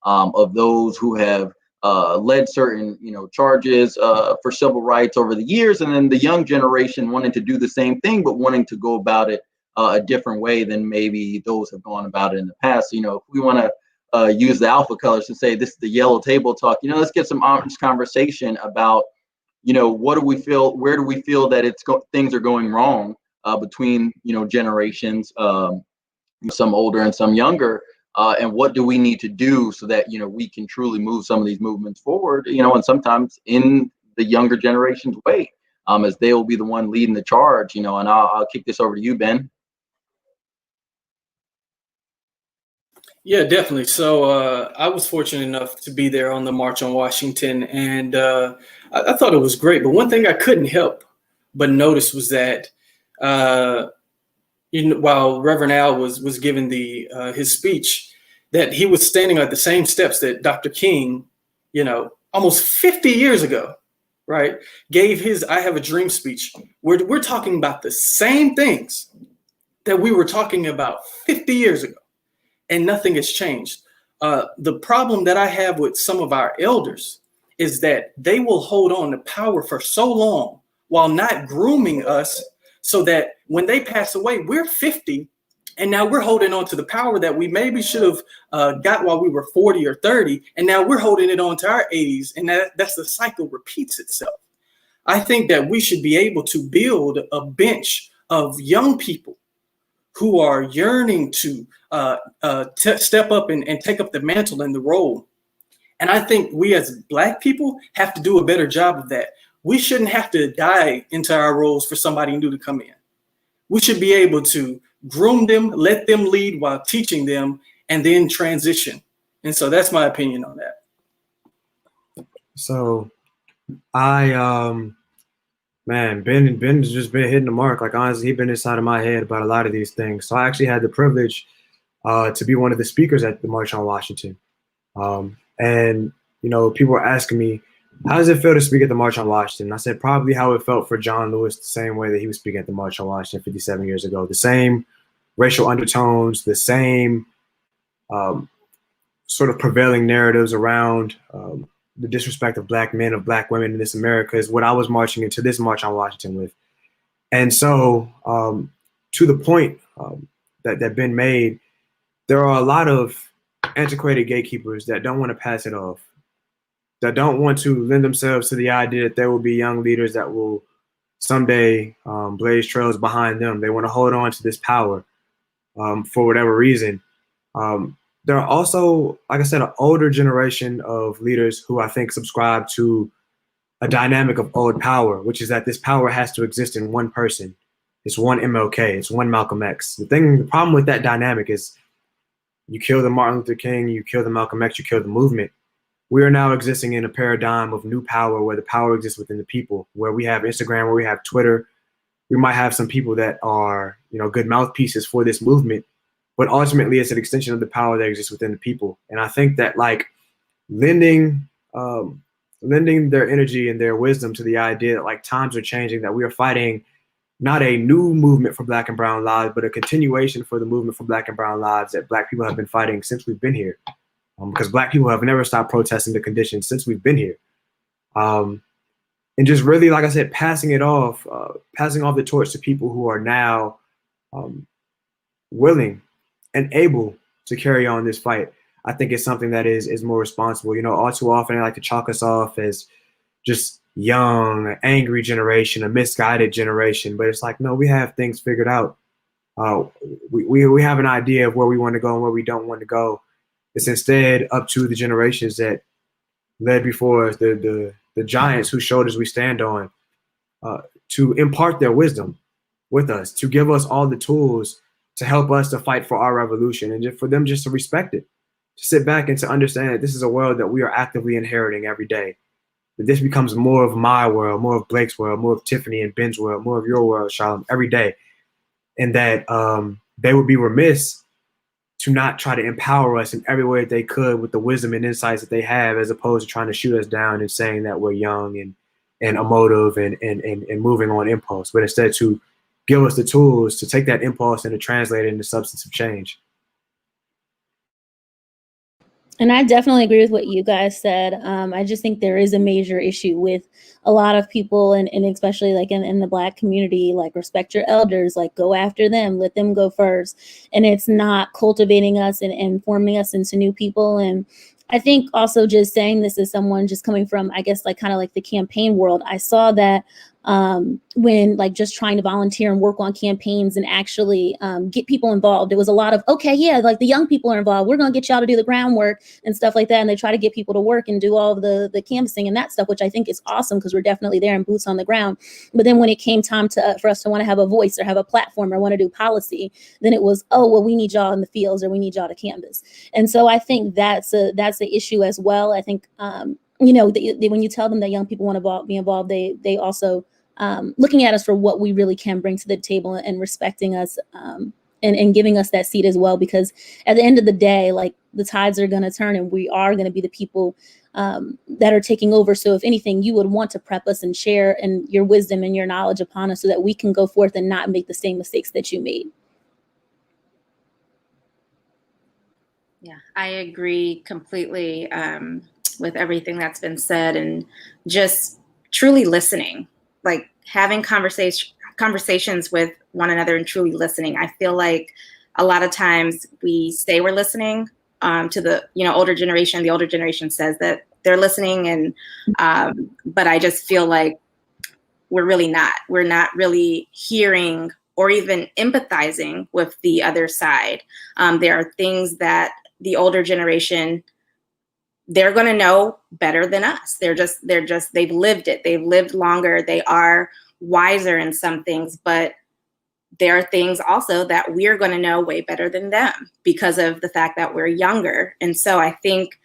of those who have led certain, charges for civil rights over the years, and then the young generation wanting to do the same thing, but wanting to go about it a different way than maybe those have gone about it in the past. If we want to use the alpha colors to say this is the yellow table talk, let's get some honest conversation about, what do we feel, where do we feel that things are going wrong between, generations, some older and some younger. And what do we need to do so that, we can truly move some of these movements forward, and sometimes in the younger generation's way, as they will be the one leading the charge, and I'll kick this over to you, Ben. Yeah, definitely. So I was fortunate enough to be there on the March on Washington, and I thought it was great. But one thing I couldn't help but notice was that while Reverend Al was giving his speech, that he was standing at the same steps that Dr. King, almost 50 years ago, right, gave his "I Have a Dream" speech We're talking about the same things that we were talking about 50 years ago, and nothing has changed. The problem that I have with some of our elders is that they will hold on to power for so long while not grooming us, so that when they pass away, we're 50, and now we're holding on to the power that we maybe should have got while we were 40 or 30, and now we're holding it on to our 80s, and that's the cycle repeats itself. I think that we should be able to build a bench of young people who are yearning to step up and take up the mantle and the role. And I think we as Black people have to do a better job of that. We shouldn't have to die into our roles for somebody new to come in. We should be able to groom them, let them lead while teaching them, and then transition. And so that's my opinion on that. So man, Ben's just been hitting the mark. Like, honestly, he's been inside of my head about a lot of these things. So I actually had the privilege to be one of the speakers at the March on Washington. And, you know, people were asking me, how does it feel to speak at the March on Washington? I said, probably how it felt for John Lewis, the same way that he was speaking at the March on Washington 57 years ago. The same racial undertones, the same sort of prevailing narratives around the disrespect of Black men, of Black women in this America is what I was marching into this March on Washington with. And so to the point that Ben made, there are a lot of antiquated gatekeepers that don't want to pass it off, that don't want to lend themselves to the idea that there will be young leaders that will someday blaze trails behind them. They want to hold on to this power for whatever reason. There are also, like I said, an older generation of leaders who I think subscribe to a dynamic of old power, which is that this power has to exist in one person. It's one MLK, it's one Malcolm X. The problem with that dynamic is you kill the Martin Luther King, you kill the Malcolm X, you kill the movement. We are now existing in a paradigm of new power where the power exists within the people, where we have Instagram, where we have Twitter. We might have some people that are, you know, good mouthpieces for this movement, but ultimately it's an extension of the power that exists within the people. And I think that, like, lending their energy and their wisdom to the idea that, like, times are changing, that we are fighting not a new movement for Black and brown lives, but a continuation for the movement for Black and brown lives that Black people have been fighting since we've been here. Because Black people have never stopped protesting the conditions since we've been here. And just really, like I said, passing off the torch to people who are now willing and able to carry on this fight, I think it's something that is more responsible. You know, all too often they like to chalk us off as just young, angry generation, a misguided generation. But it's like, no, we have things figured out. We have an idea of where we want to go and where we don't want to go. It's instead up to the generations that led before us, the giants whose shoulders we stand on, to impart their wisdom with us, to give us all the tools to help us to fight for our revolution, and just for them just to respect it, to sit back and to understand that this is a world that we are actively inheriting every day. That this becomes more of my world, more of Blake's world, more of Tiffany and Ben's world, more of your world, Shalom, every day. And that they would be remiss to not try to empower us in every way that they could with the wisdom and insights that they have, as opposed to trying to shoot us down and saying that we're young and emotive and moving on impulse, but instead to give us the tools to take that impulse and to translate it into substantive change. And I definitely agree with what you guys said. I just think there is a major issue with a lot of people, and especially like in the Black community, like, respect your elders, like, go after them, let them go first. And it's not cultivating us and forming us into new people. And I think also, just saying this as someone just coming from, I guess, like, kind of like the campaign world, I saw that when, like, just trying to volunteer and work on campaigns and actually get people involved, it was a lot of, okay, yeah, like, the young people are involved, we're going to get y'all to do the groundwork and stuff like that. And they try to get people to work and do all of the canvassing and that stuff, which I think is awesome, because we're definitely there and boots on the ground. But then when it came time to for us to want to have a voice or have a platform or want to do policy, then it was, oh, well, we need y'all in the fields, or we need y'all to canvass. And so I think that's the issue as well. I think you know, when you tell them that young people want to be involved, they also looking at us for what we really can bring to the table and respecting us and giving us that seat as well, because at the end of the day, like, the tides are going to turn and we are going to be the people that are taking over. So if anything, you would want to prep us and share and your wisdom and your knowledge upon us so that we can go forth and not make the same mistakes that you made. Yeah, I agree completely with everything that's been said, and just truly listening, like having conversations with one another and truly listening. I feel like a lot of times we say we're listening to the older generation. The older generation says that they're listening, and but I just feel like we're really not. We're not really hearing or even empathizing with the other side. There are things that the older generation, they're going to know better than us. They've lived it. They've lived longer. They are wiser in some things, but there are things also that we're going to know way better than them because of the fact that we're younger. And so I think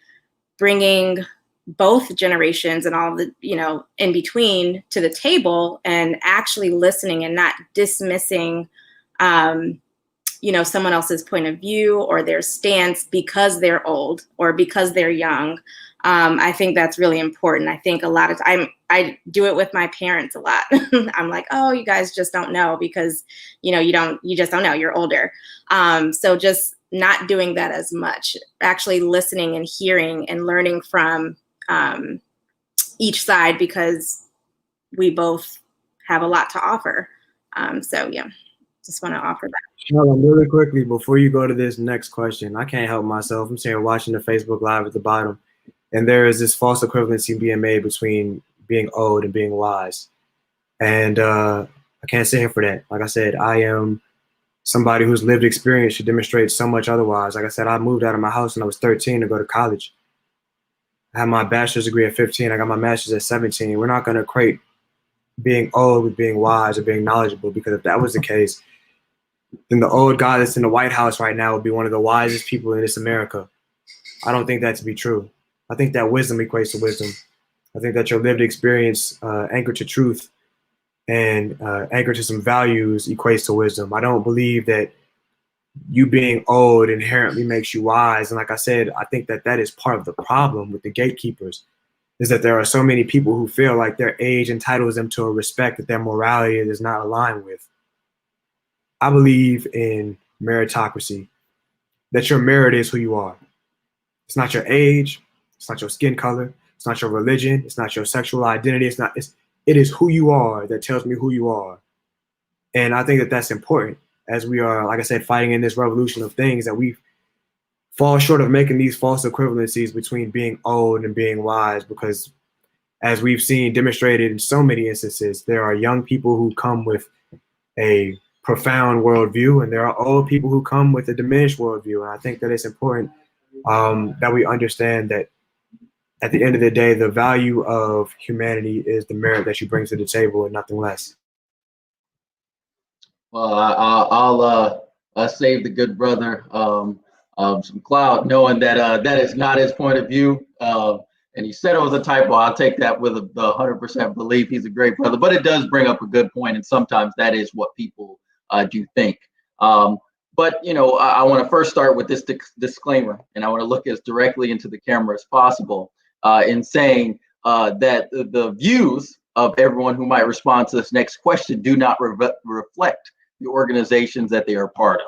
bringing both generations and all the, in between to the table and actually listening and not dismissing, someone else's point of view or their stance because they're old or because they're young. I think that's really important. I think a lot of time I do it with my parents a lot. I'm like, oh, you guys just don't know because, you just don't know, you're older. So just not doing that as much, actually listening and hearing and learning from each side, because we both have a lot to offer. So yeah, just want to offer that. Really quickly, before you go to this next question, I can't help myself. I'm sitting watching the Facebook Live at the bottom, and there is this false equivalency being made between being old and being wise. And I can't sit here for that. Like I said, I am somebody whose lived experience should demonstrate so much otherwise. Like I said, I moved out of my house when I was 13 to go to college. I had my bachelor's degree at 15. I got my master's at 17. We're not going to equate being old with being wise or being knowledgeable, because if that was the case, then the old guy that's in the White House right now would be one of the wisest people in this America. I don't think that to be true. I think that wisdom equates to wisdom. I think that your lived experience anchored to truth and anchored to some values equates to wisdom. I don't believe that you being old inherently makes you wise. And like I said, I think that that is part of the problem with the gatekeepers, is that there are so many people who feel like their age entitles them to a respect that their morality does not align with. I believe in meritocracy, that your merit is who you are. It's not your age. It's not your skin color. It's not your religion. It's not your sexual identity. It is who you are that tells me who you are. And I think that that's important as we are, like I said, fighting in this revolution of things, that we fall short of making these false equivalencies between being old and being wise, because as we've seen demonstrated in so many instances, there are young people who come with a profound worldview, and there are old people who come with a diminished worldview. And I think that it's important that we understand that at the end of the day, the value of humanity is the merit that you bring to the table and nothing less. Well, I'll save the good brother some clout, knowing that that is not his point of view. And he said it was a typo. I'll take that with the 100% belief. He's a great brother, but it does bring up a good point, and sometimes that is what people do think. But I want to first start with this disclaimer, and I want to look as directly into the camera as possible in saying that the views of everyone who might respond to this next question do not reflect the organizations that they are part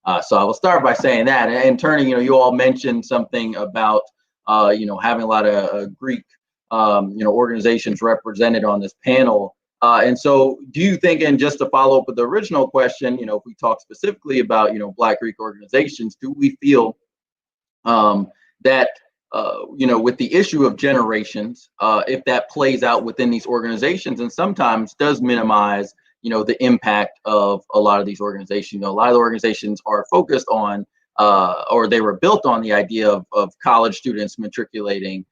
of. So I will start by saying that. And turning, you all mentioned something about having a lot of Greek organizations represented on this panel. And so do you think, and just to follow up with the original question, if we talk specifically about, Black Greek organizations, do we feel that, with the issue of generations, if that plays out within these organizations and sometimes does minimize, the impact of a lot of these organizations? A lot of the organizations are focused on, or they were built on the idea of college students matriculating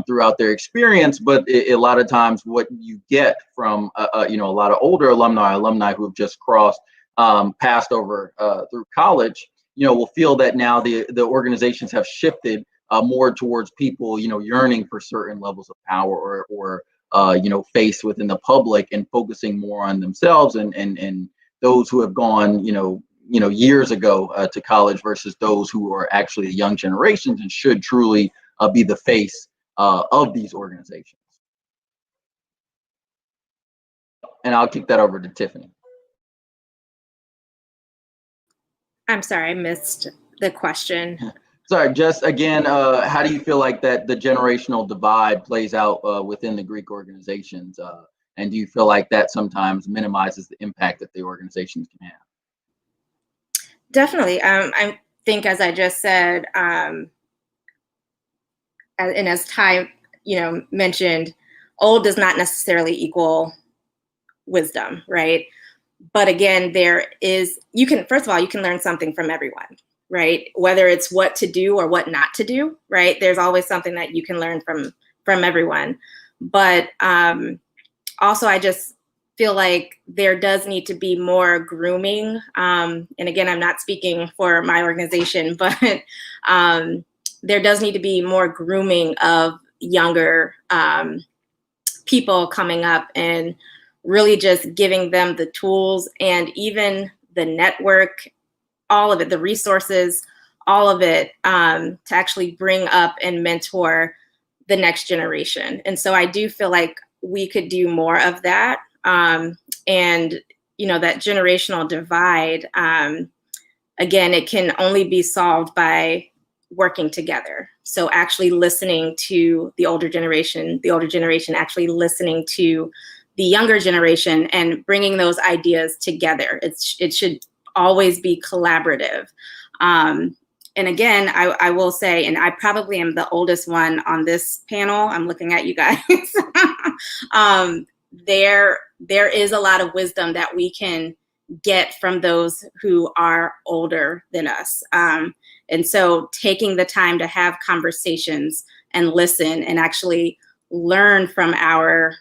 throughout their experience, but a lot of times what you get from a lot of older alumni who have just passed over through college, will feel that now the organizations have shifted more towards people yearning for certain levels of power or face within the public, and focusing more on themselves and those who have gone years ago to college versus those who are actually the young generations and should truly be the face of these organizations. And I'll kick that over to Tiffany. I'm sorry, I missed the question. Sorry, just again, how do you feel like that the generational divide plays out within the Greek organizations? And do you feel like that sometimes minimizes the impact that the organizations can have? Definitely. I think, as I just said, and as Ty, mentioned, old does not necessarily equal wisdom, right? But again, first of all, you can learn something from everyone, right? Whether it's what to do or what not to do, right? There's always something that you can learn from everyone. But also, I just feel like there does need to be more grooming. And again, I'm not speaking for my organization, but there does need to be more grooming of younger people coming up and really just giving them the tools and even the network, all of it, the resources, all of it, to actually bring up and mentor the next generation. And so I do feel like we could do more of that. And, that generational divide, again, it can only be solved by working together. So actually listening to the older generation actually listening to the younger generation and bringing those ideas together. It should always be collaborative. And again, I will say, and I probably am the oldest one on this panel. I'm looking at you guys. There is a lot of wisdom that we can get from those who are older than us. And so taking the time to have conversations and listen and actually learn from our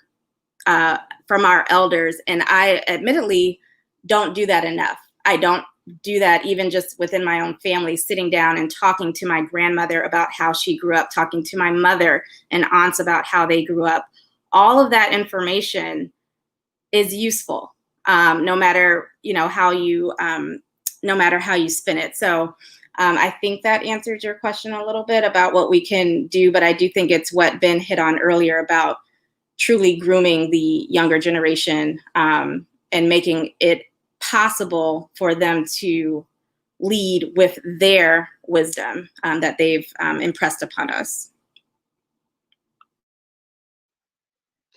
elders. And I admittedly don't do that enough. I don't do that even just within my own family, sitting down and talking to my grandmother about how she grew up, talking to my mother and aunts about how they grew up. All of that information is useful, no matter how you spin it. So I think that answers your question a little bit about what we can do, but I do think it's what Ben hit on earlier about truly grooming the younger generation and making it possible for them to lead with their wisdom that they've impressed upon us.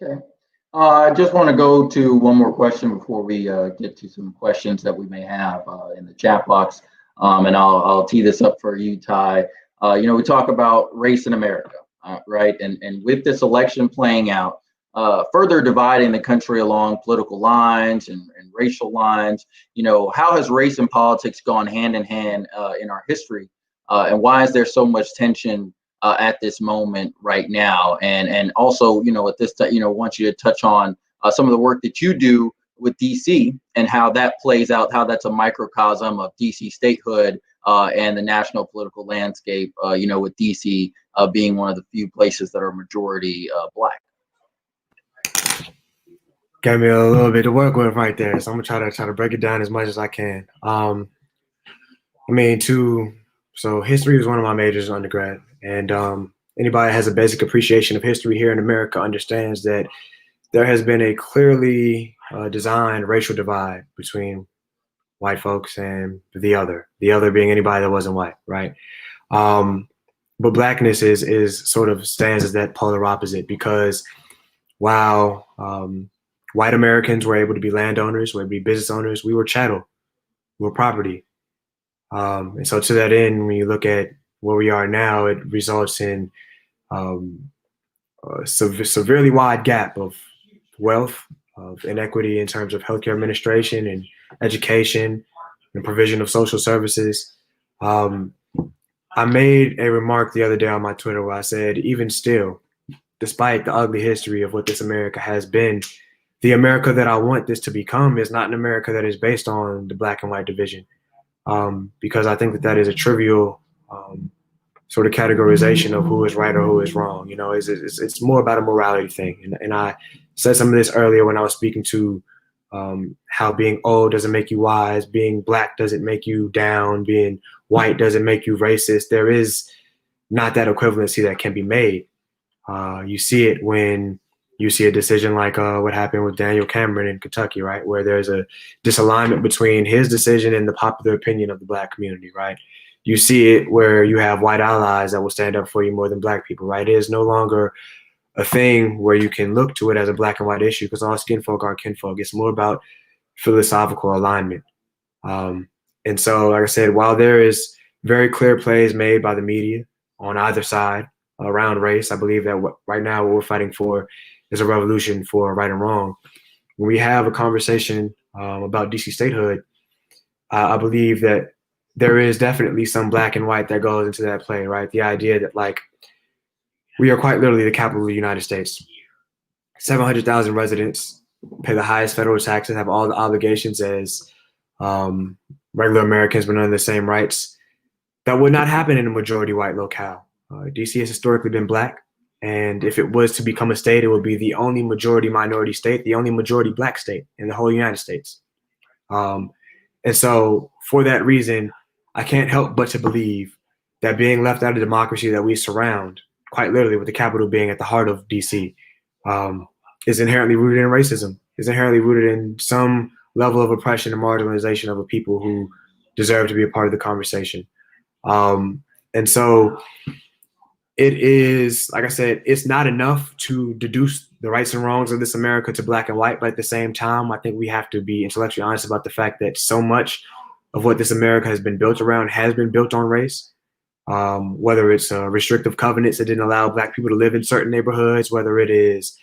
Okay. I just want to go to one more question before we get to some questions that we may have in the chat box. And I'll tee this up for you, Ty. We talk about race in America, right? And with this election playing out, further dividing the country along political lines and racial lines, how has race and politics gone hand in hand in our history? And why is there so much tension at this moment right now? And also, at this time, want you to touch on some of the work that you do with DC and how that plays out, how that's a microcosm of DC statehood and the national political landscape, with DC being one of the few places that are majority Black. Got me a little bit to work with right there, so I'm gonna try to break it down as much as I can. So history was one of my majors in undergrad, and anybody that has a basic appreciation of history here in America understands that there has been a clearly designed racial divide between white folks and the other being anybody that wasn't white, right? But Blackness is sort of stands as that polar opposite, because while white Americans were able to be landowners, were able to be business owners, we were chattel, we were property. And so to that end, when you look at where we are now, it results in a severely wide gap of wealth, of inequity in terms of healthcare administration and education and provision of social services. I made a remark the other day on my Twitter where I said, even still, despite the ugly history of what this America has been, the America that I want this to become is not an America that is based on the Black and white division. Because I think that is a trivial sort of categorization of who is right or who is wrong. It's more about a morality thing. And I said some of this earlier when I was speaking to how being old doesn't make you wise, being black doesn't make you down, being white doesn't make you racist. There is not that equivalency that can be made. You see it when you see a decision like what happened with Daniel Cameron in Kentucky, right? Where there's a disalignment between his decision and the popular opinion of the black community, right? You see it where you have white allies that will stand up for you more than black people, right? It is no longer a thing where you can look to it as a black and white issue because all skin folk are kinfolk. It's more about philosophical alignment. And so, like I said, while there is very clear plays made by the media on either side around race, I believe that right now what we're fighting for is a revolution for right and wrong. When we have a conversation about DC statehood, I believe that there is definitely some black and white that goes into that play, right? The idea that like we are quite literally the capital of the United States. 700,000 residents, pay the highest federal taxes, have all the obligations as regular Americans, but none of the same rights. That would not happen in a majority white locale. DC has historically been black. And if it was to become a state, it would be the only majority minority state, the only majority black state in the whole United States. And so for that reason, I can't help but to believe that being left out of democracy that we surround, quite literally with the capital being at the heart of DC, is inherently rooted in racism, is inherently rooted in some level of oppression and marginalization of a people who deserve to be a part of the conversation. And so it is, like I said, it's not enough to deduce the rights and wrongs of this America to black and white, but at the same time, I think we have to be intellectually honest about the fact that so much of what this America has been built around has been built on race. Whether it's restrictive covenants that didn't allow black people to live in certain neighborhoods, whether it is,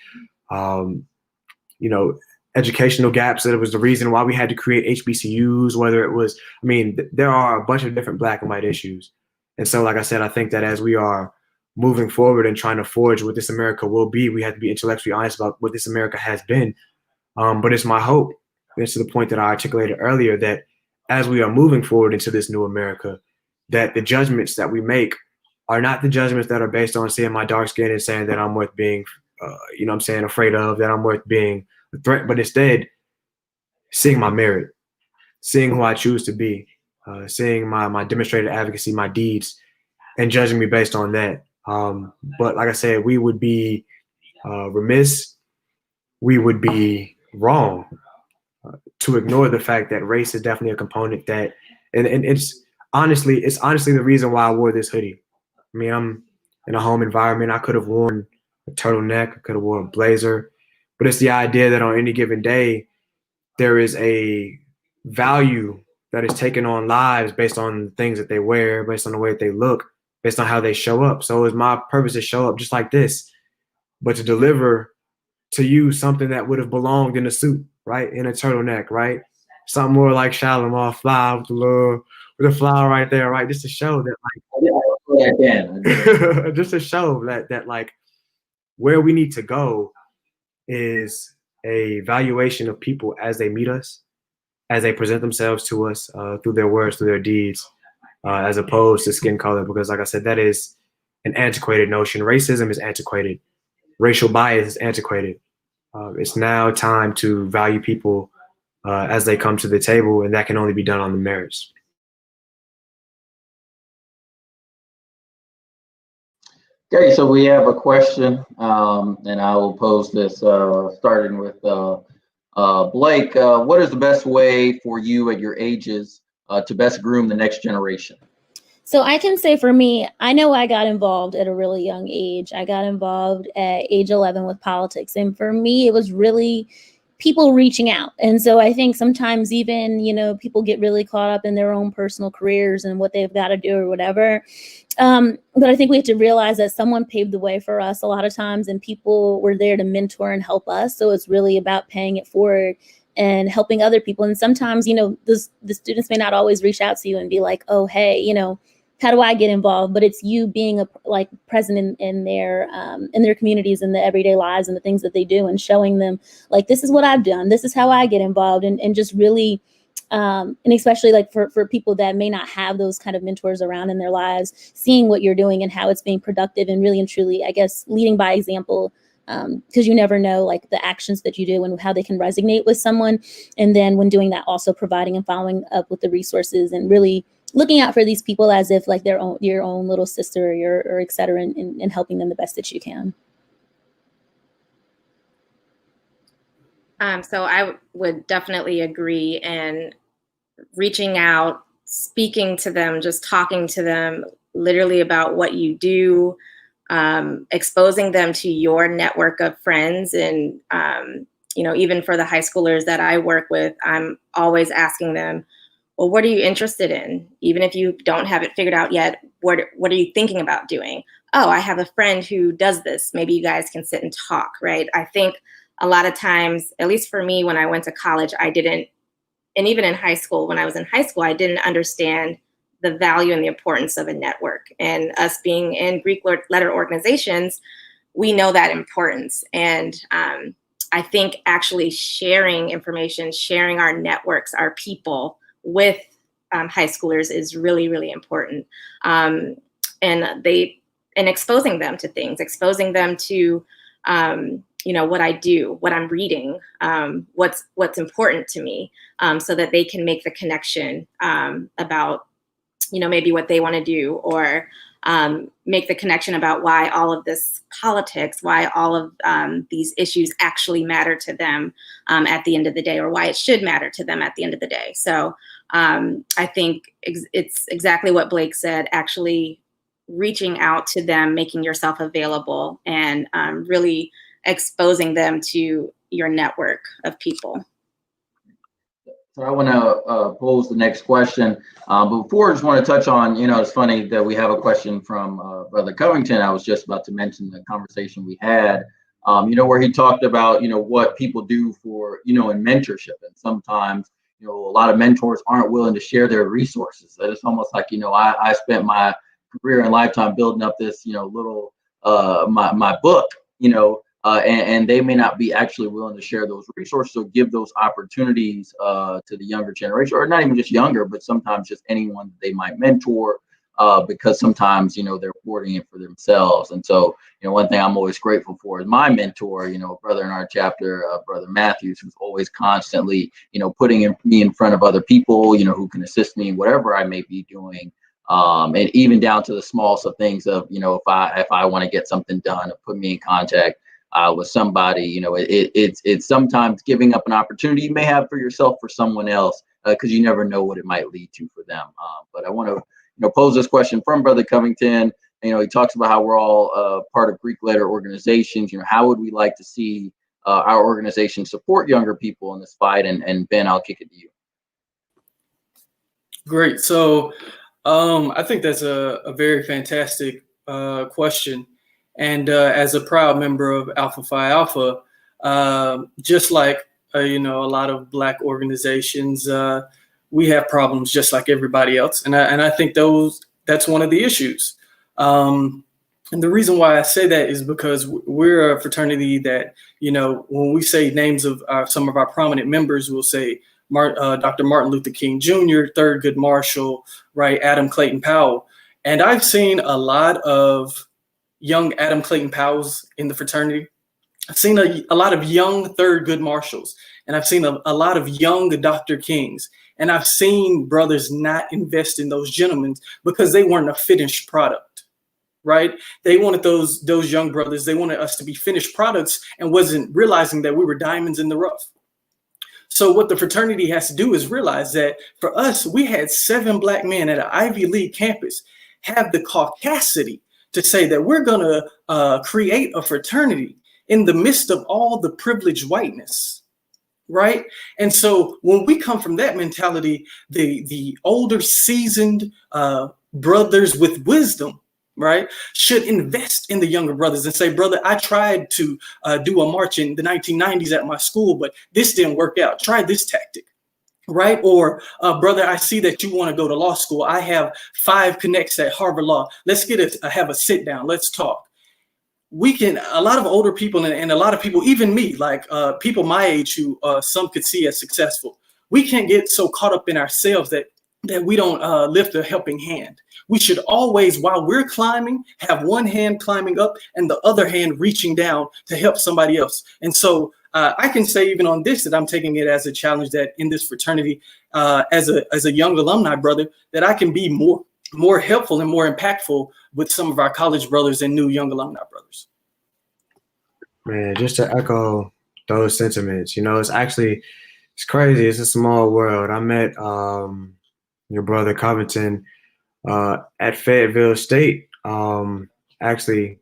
educational gaps that was the reason why we had to create HBCUs, whether it was, there are a bunch of different black and white issues. And so, like I said, I think that as we are moving forward and trying to forge what this America will be, we have to be intellectually honest about what this America has been. But it's my hope, and it's to the point that I articulated earlier, that as we are moving forward into this new America, that the judgments that we make are not the judgments that are based on seeing my dark skin and saying that I'm worth being, afraid of, that I'm worth being a threat, but instead seeing my merit, seeing who I choose to be, seeing my demonstrated advocacy, my deeds, and judging me based on that. But like I said, we would be remiss, we would be wrong to ignore the fact that race is definitely a component that, and it's honestly the reason why I wore this hoodie. I'm in a home environment. I could have worn a turtleneck, I could have worn a blazer, but it's the idea that on any given day, there is a value that is taken on lives based on the things that they wear, based on the way that they look, based on how they show up. So it's my purpose to show up just like this, but to deliver to you something that would have belonged in a suit, right? In a turtleneck, right? Something more like Shalimar fly with the flower right there, right? Just to show that, just to show that like where we need to go is a valuation of people as they meet us, as they present themselves to us through their words, through their deeds, as opposed to skin color. Because like I said, that is an antiquated notion. Racism is antiquated. Racial bias is antiquated. It's now time to value people as they come to the table, and that can only be done on the merits. Okay, so we have a question, and I will pose this starting with Blake. What is the best way for you at your ages to best groom the next generation? So I can say for me, I know I got involved at a really young age. I got involved at age 11 with politics. And for me, it was really people reaching out. And so I think sometimes even, people get really caught up in their own personal careers and what they've got to do or whatever. But I think we have to realize that someone paved the way for us a lot of times, and people were there to mentor and help us. So it's really about paying it forward and helping other people. And sometimes, the students may not always reach out to you and be like, oh, hey, how do I get involved? But it's you being present in their communities and the everyday lives and the things that they do, and showing them like, this is what I've done. This is how I get involved, and just really, and especially like for people that may not have those kind of mentors around in their lives, seeing what you're doing and how it's being productive, and really and truly, I guess, leading by example because you never know like the actions that you do and how they can resonate with someone. And then when doing that, also providing and following up with the resources and really looking out for these people as if like your own little sister or et cetera, and helping them the best that you can. So I would definitely agree, and reaching out, speaking to them, just talking to them literally about what you do, exposing them to your network of friends. And, even for the high schoolers that I work with, I'm always asking them, well, what are you interested in? Even if you don't have it figured out yet, what are you thinking about doing? Oh, I have a friend who does this. Maybe you guys can sit and talk, right? I think a lot of times, at least for me, when I went to college, I didn't, and even in high school, when I was in high school, I didn't understand the value and the importance of a network. And us being in Greek letter organizations, we know that importance. And I think actually sharing information, sharing our networks, our people with high schoolers is really, really important. And exposing them to things, exposing them to what I do, what I'm reading, what's important to me, so that they can make the connection about, maybe what they want to do, or make the connection about why all of this politics, why all of these issues actually matter to them at the end of the day, or why it should matter to them at the end of the day. So I think it's exactly what Blake said, actually reaching out to them, making yourself available, and really exposing them to your network of people. So I want to pose the next question. But before, I just want to touch on, it's funny that we have a question from Brother Covington. I was just about to mention the conversation we had, where he talked about, what people do for, in mentorship. And sometimes, a lot of mentors aren't willing to share their resources. That it's almost like, I spent my career and lifetime building up this, little, my book, and they may not be actually willing to share those resources. So give those opportunities to the younger generation, or not even just younger, but sometimes just anyone that they might mentor, because sometimes, they're hoarding it for themselves. And so, one thing I'm always grateful for is my mentor, brother in our chapter, Brother Matthews, who's always constantly, putting me in front of other people, who can assist me in whatever I may be doing. And even down to the smallest of things of, if I want to get something done, put me in contact with somebody. It's sometimes giving up an opportunity you may have for yourself for someone else, because you never know what it might lead to for them. But I want to pose this question from Brother Covington. He talks about how we're all part of Greek letter organizations. How would we like to see our organization support younger people in this fight? And Ben, I'll kick it to you. Great. So I think that's a very fantastic question. And as a proud member of Alpha Phi Alpha, just like, a lot of Black organizations, we have problems just like everybody else. And I think that's one of the issues. And the reason why I say that is because we're a fraternity that, when we say names of some of our prominent members, we'll say Dr. Martin Luther King Jr., Thurgood Marshall, right, Adam Clayton Powell. And I've seen a lot of young Adam Clayton Powells in the fraternity. I've seen a lot of young Thurgood Marshalls, and I've seen a lot of young Dr. Kings. And I've seen brothers not invest in those gentlemen because they weren't a finished product, right? They wanted those young brothers, they wanted us to be finished products, and wasn't realizing that we were diamonds in the rough. So what the fraternity has to do is realize that for us, we had 7 Black men at an Ivy League campus have the caucasity to say that we're going to create a fraternity in the midst of all the privileged whiteness, right? And so when we come from that mentality, the older, seasoned brothers with wisdom, right, should invest in the younger brothers and say, brother, I tried to do a march in the 1990s at my school, but this didn't work out. Try this tactic. Right? Or, brother, I see that you want to go to law school. I have 5 connects at Harvard Law. Let's have a sit down. Let's talk. A lot of older people and a lot of people, even me, like people my age who some could see as successful, we can't get so caught up in ourselves that that we don't lift a helping hand. We should always, while we're climbing, have one hand climbing up and the other hand reaching down to help somebody else. And so I can say even on this that I'm taking it as a challenge that in this fraternity, as a young alumni brother, that I can be more helpful and more impactful with some of our college brothers and new young alumni brothers. Man, just to echo those sentiments, it's crazy. It's a small world. I met your brother Covington at Fayetteville State. Actually,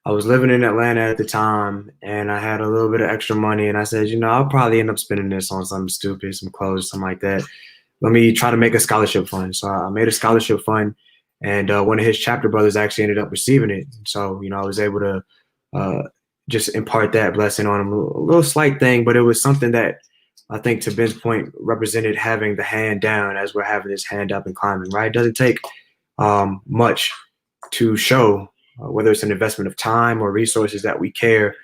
I was living in Atlanta at the time, and I had a little bit of extra money, and I said, I'll probably end up spending this on something stupid, some clothes, something like that. Let me try to make a scholarship fund. So I made a scholarship fund, and one of his chapter brothers actually ended up receiving it. So, I was able to just impart that blessing on him. A little slight thing, but it was something that I think, to Ben's point, represented having the hand down as we're having this hand up and climbing, right? It doesn't take much to show, whether it's an investment of time or resources, that we care,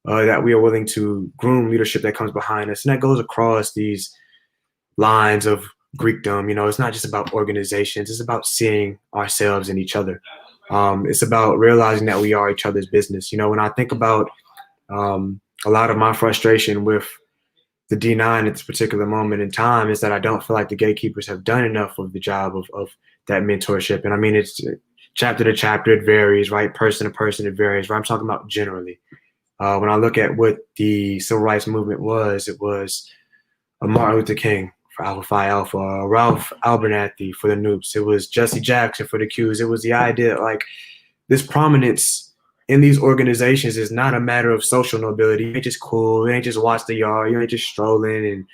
that we are willing to groom leadership that comes behind us. And that goes across these lines of Greekdom. It's not just about organizations. It's about seeing ourselves in each other. It's about realizing that we are each other's business. When I think about a lot of my frustration with the D9 at this particular moment in time is that I don't feel like the gatekeepers have done enough of the job of that mentorship. And I mean, it's chapter to chapter, it varies, right? Person to person, it varies, right? I'm talking about generally. When I look at what the civil rights movement was, it was a Martin Luther King for Alpha Phi Alpha, Ralph Abernathy for the Noops. It was Jesse Jackson for the Qs. It was the idea like this prominence in these organizations is not a matter of social nobility. You ain't just cool. You ain't just watch the yard. You ain't just strolling and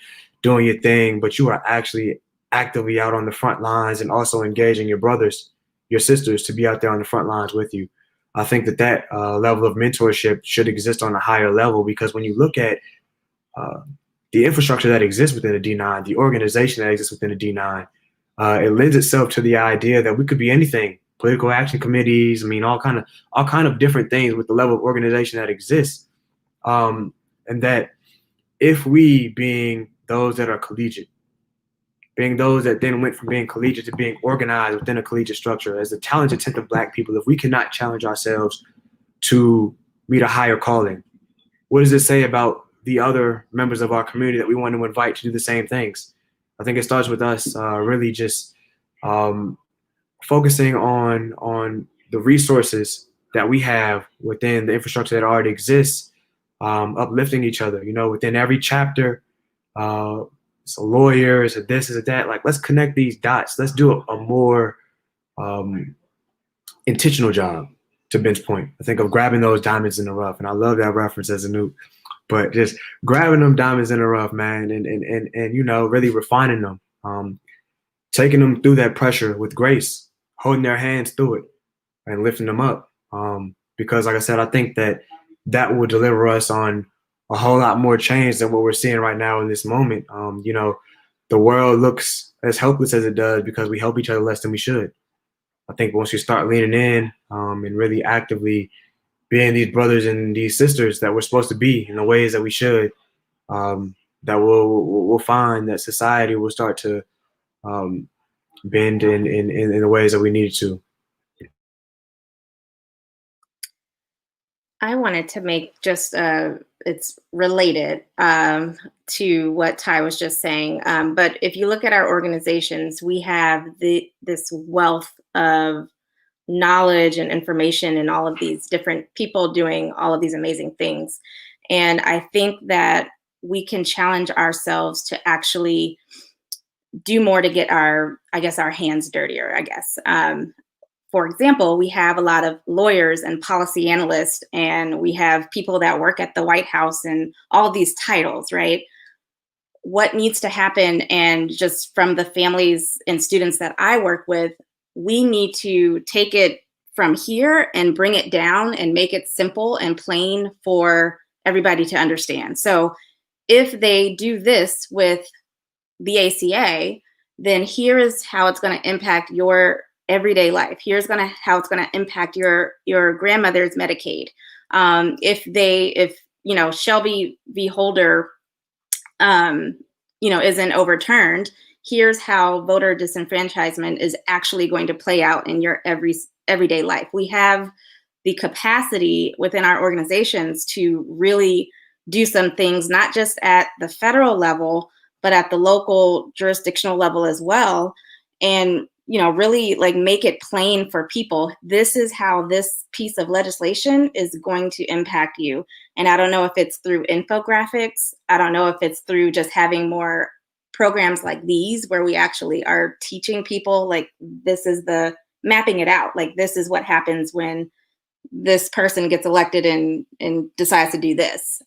doing your thing, but you are actually actively out on the front lines and also engaging your brothers, your sisters to be out there on the front lines with you. I think that level of mentorship should exist on a higher level, because when you look at the infrastructure that exists within a D9, the organization that exists within a D9, it lends itself to the idea that we could be anything. Political action committees, I mean, all kind of different things with the level of organization that exists. And that if we, being those that are collegiate, being those that then went from being collegiate to being organized within a collegiate structure as the talented tenth of Black people, if we cannot challenge ourselves to meet a higher calling, what does it say about the other members of our community that we want to invite to do the same things? I think it starts with us really just focusing on the resources that we have within the infrastructure that already exists, uplifting each other, within every chapter. So lawyers, or this, or that, like, let's connect these dots. Let's do a more intentional job, to Ben's point. I think of grabbing those diamonds in the rough, and I love that reference as a noob, but just grabbing them diamonds in the rough, man, and really refining them, taking them through that pressure with grace, holding their hands through it and lifting them up. Because like I said, I think that will deliver us on a whole lot more change than what we're seeing right now in this moment. The world looks as helpless as it does because we help each other less than we should. I think once we start leaning in and really actively being these brothers and these sisters that we're supposed to be in the ways that we should, that we'll find that society will start to bend in the ways that we need to. I wanted to make just it's related to what Ty was just saying. But if you look at our organizations, we have this wealth of knowledge and information and all of these different people doing all of these amazing things. And I think that we can challenge ourselves to actually do more to get our hands dirtier, I guess. For example, we have a lot of lawyers and policy analysts, and we have people that work at the White House and all of these titles, right? What needs to happen, and just from the families and students that I work with, we need to take it from here and bring it down and make it simple and plain for everybody to understand. So if they do this with the ACA, then here is how it's going to impact your everyday life. Here's how it's going to impact your grandmother's Medicaid. If Shelby v. Holder, isn't overturned, here's how voter disenfranchisement is actually going to play out in your everyday life. We have the capacity within our organizations to really do some things, not just at the federal level, but at the local jurisdictional level as well. And, really like make it plain for people. This is how this piece of legislation is going to impact you. And I don't know if it's through infographics. I don't know if it's through just having more programs like these where we actually are teaching people, like, this is the mapping it out. Like, this is what happens when this person gets elected and decides to do this.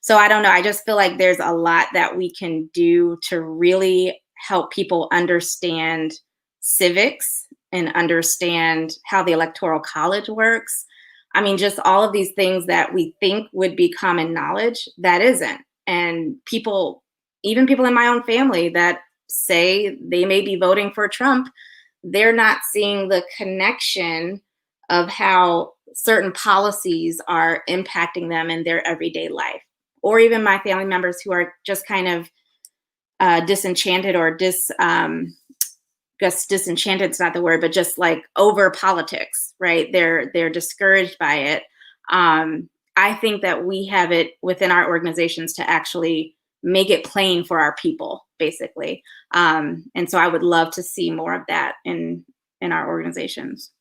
So I don't know. I just feel like there's a lot that we can do to really help people understand civics and understand how the Electoral College works. I mean, just all of these things that we think would be common knowledge, that isn't. And people, even people in my own family that say they may be voting for Trump, they're not seeing the connection of how certain policies are impacting them in their everyday life. Or even my family members who are just kind of disenchanted or disenchanted is not the word, but just like over politics, right? They're discouraged by it. I think that we have it within our organizations to actually make it plain for our people, basically. And so I would love to see more of that in our organizations.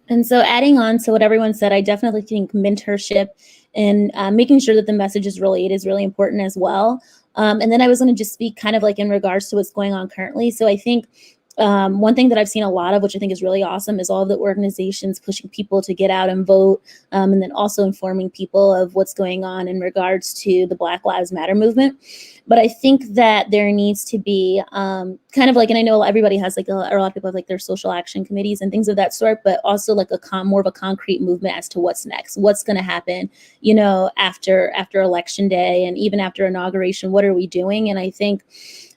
And so adding on to what everyone said, I definitely think mentorship and making sure that the message is relayed is really important as well. And then I was going to just speak kind of like in regards to what's going on currently. So I think one thing that I've seen a lot of, which I think is really awesome, is all of the organizations pushing people to get out and vote, and then also informing people of what's going on in regards to the Black Lives Matter movement. But I think that there needs to be kind of like, and I know everybody has like, or a lot of people have like their social action committees and things of that sort, but also like more of a concrete movement as to what's next, what's going to happen, after election day and even after inauguration, what are we doing? And I think,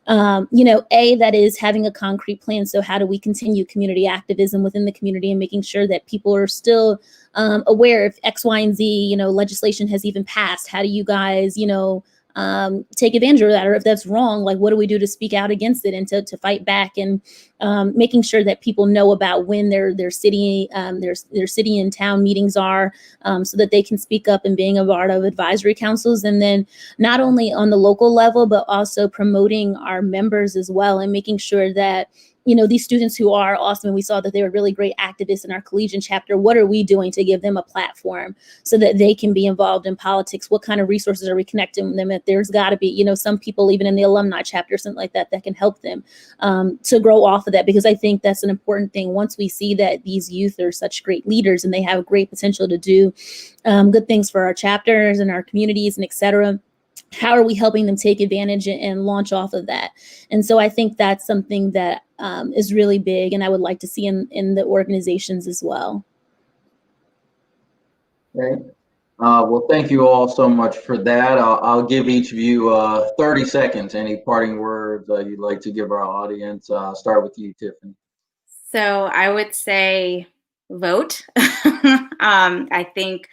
that is having a concrete plan. So how do we continue community activism within the community and making sure that people are still aware if X, Y, and Z, legislation has even passed? How do you guys, take advantage of that? Or if that's wrong, like, what do we do to speak out against it and to fight back? And making sure that people know about when their city and town meetings are, so that they can speak up and being a part of advisory councils. And then not only on the local level, but also promoting our members as well, and making sure that these students who are awesome, and we saw that they were really great activists in our collegiate chapter, what are we doing to give them a platform so that they can be involved in politics? What kind of resources are we connecting them with? There's got to be, some people even in the alumni chapter, something like that can help them to grow off of that, because I think that's an important thing. Once we see that these youth are such great leaders and they have great potential to do good things for our chapters and our communities and et cetera, how are we helping them take advantage and launch off of that? And so I think that's something that is really big, and I would like to see in the organizations as well. Okay. Well, thank you all so much for that. I'll give each of you 30 seconds. Any parting words you'd like to give our audience? I'll start with you, Tiffany. So I would say vote. I think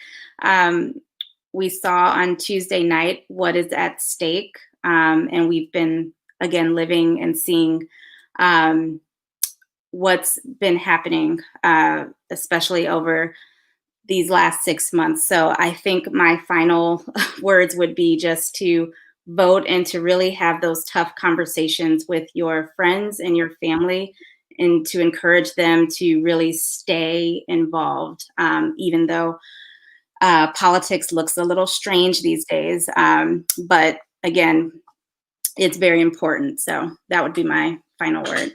we saw on Tuesday night what is at stake, and we've been, again, living and seeing what's been happening, especially over these last 6 months. So I think my final words would be just to vote and to really have those tough conversations with your friends and your family, and to encourage them to really stay involved, even though politics looks a little strange these days. But again, it's very important. So that would be my final word.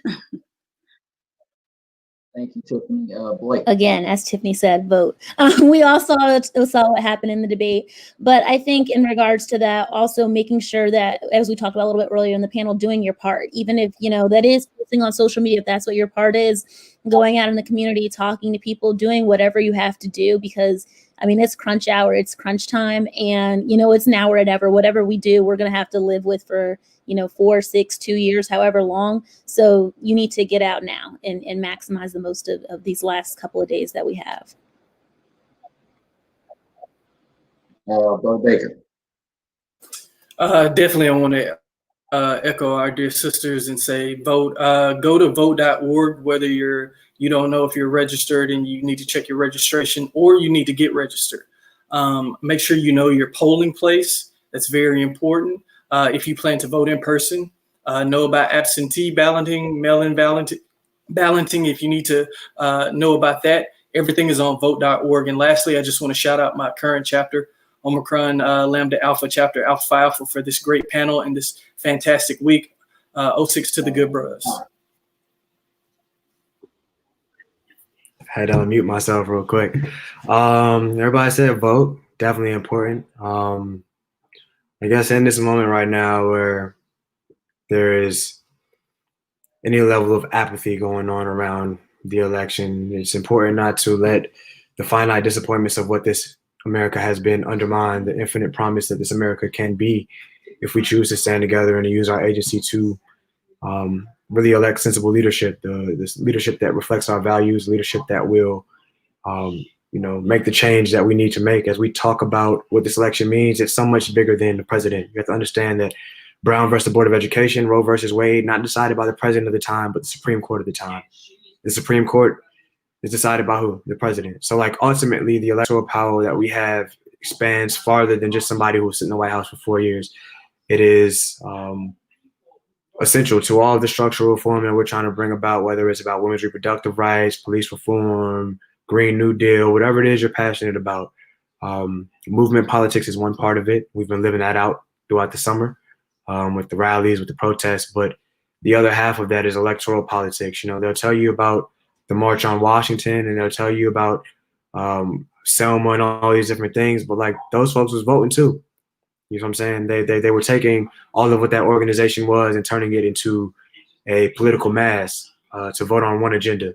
Thank you, Tiffany. Blake. Again, as Tiffany said, vote. We all saw what happened in the debate. But I think in regards to that, also making sure that, as we talked about a little bit earlier in the panel, doing your part, even if, that is posting on social media, if that's what your part is, going out in the community, talking to people, doing whatever you have to do, because it's crunch hour, it's crunch time, and it's now or never. Whatever we do, we're going to have to live with for 4, 6, 2 years, however long. So you need to get out now and maximize the most of these last couple of days that we have. Brother Baker. Definitely, I want to echo our dear sisters and say vote. Go to vote.org, whether you don't know if you're registered and you need to check your registration, or you need to get registered. Make sure you know your polling place. That's very important. If you plan to vote in person, know about absentee balloting, mail-in balloting. If you need to know about that, everything is on vote.org. And lastly, I just want to shout out my current chapter, Omicron Lambda Alpha chapter, Alpha Phi Alpha, for this great panel and this fantastic week. 06 to the good brothers. Had to unmute myself real quick. Everybody said vote, definitely important. I guess in this moment right now where there is any level of apathy going on around the election, it's important not to let the finite disappointments of what this America has been undermine the infinite promise that this America can be if we choose to stand together and to use our agency to really elect sensible leadership, this leadership that reflects our values, leadership that will make the change that we need to make. As we talk about what this election means, it's so much bigger than the president. You have to understand that Brown versus the Board of Education, Roe versus Wade, not decided by the president of the time, but the Supreme Court of the time. The Supreme Court is decided by who? The president. So ultimately the electoral power that we have expands farther than just somebody who was in the White House for 4 years. It is essential to all of the structural reform that we're trying to bring about, whether it's about women's reproductive rights, police reform, Green New Deal, whatever it is you're passionate about. Movement politics is one part of it. We've been living that out throughout the summer with the rallies, with the protests. But the other half of that is electoral politics. They'll tell you about the March on Washington, and they'll tell you about Selma and all these different things. But those folks was voting too. You know what I'm saying? They were taking all of what that organization was and turning it into a political mass to vote on one agenda,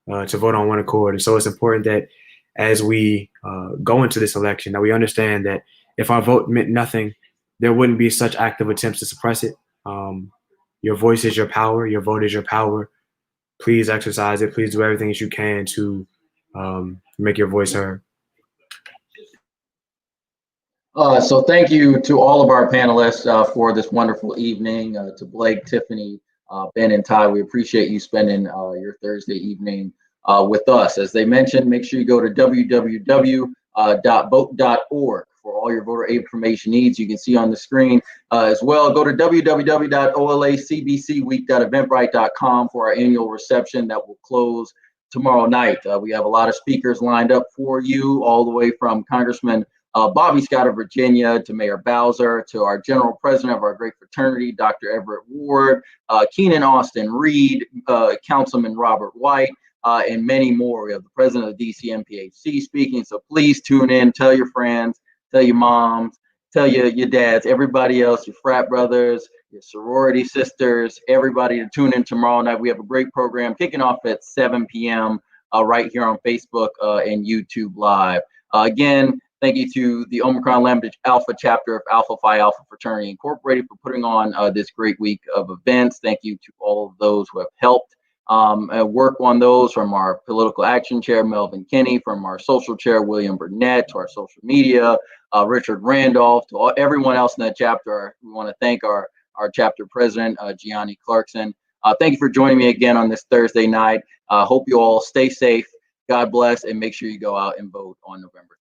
to vote on one accord. And so it's important that as we go into this election, that we understand that if our vote meant nothing, there wouldn't be such active attempts to suppress it. Your voice is your power. Your vote is your power. Please exercise it. Please do everything that you can to make your voice heard. So thank you to all of our panelists for this wonderful evening. To Blake, Tiffany, Ben, and Ty, we appreciate you spending your Thursday evening with us. As they mentioned, make sure you go to www.vote.org for all your voter information needs. You can see on the screen as well. Go to www.olacbcweek.eventbrite.com for our annual reception that will close tomorrow night. We have a lot of speakers lined up for you, all the way from Congressman Bobby Scott of Virginia to Mayor Bowser to our general president of our great fraternity, Dr. Everett Ward, Keenan Austin Reed, Councilman Robert White, and many more. We have the president of the DC MPHC speaking. So please tune in, tell your friends, tell your moms, tell your dads, everybody else, your frat brothers, your sorority sisters, everybody to tune in tomorrow night. We have a great program kicking off at 7 p.m. Right here on Facebook and YouTube Live. Again, thank you to the Omicron Lambda Alpha chapter of Alpha Phi Alpha Fraternity Incorporated for putting on this great week of events. Thank you to all of those who have helped work on those, from our political action chair, Melvin Kinney, from our social chair, William Burnett, to our social media, Richard Randolph, to everyone else in that chapter. We want to thank our chapter president, Gianni Clarkson. Thank you for joining me again on this Thursday night. Hope you all stay safe. God bless, and make sure you go out and vote on November 3rd.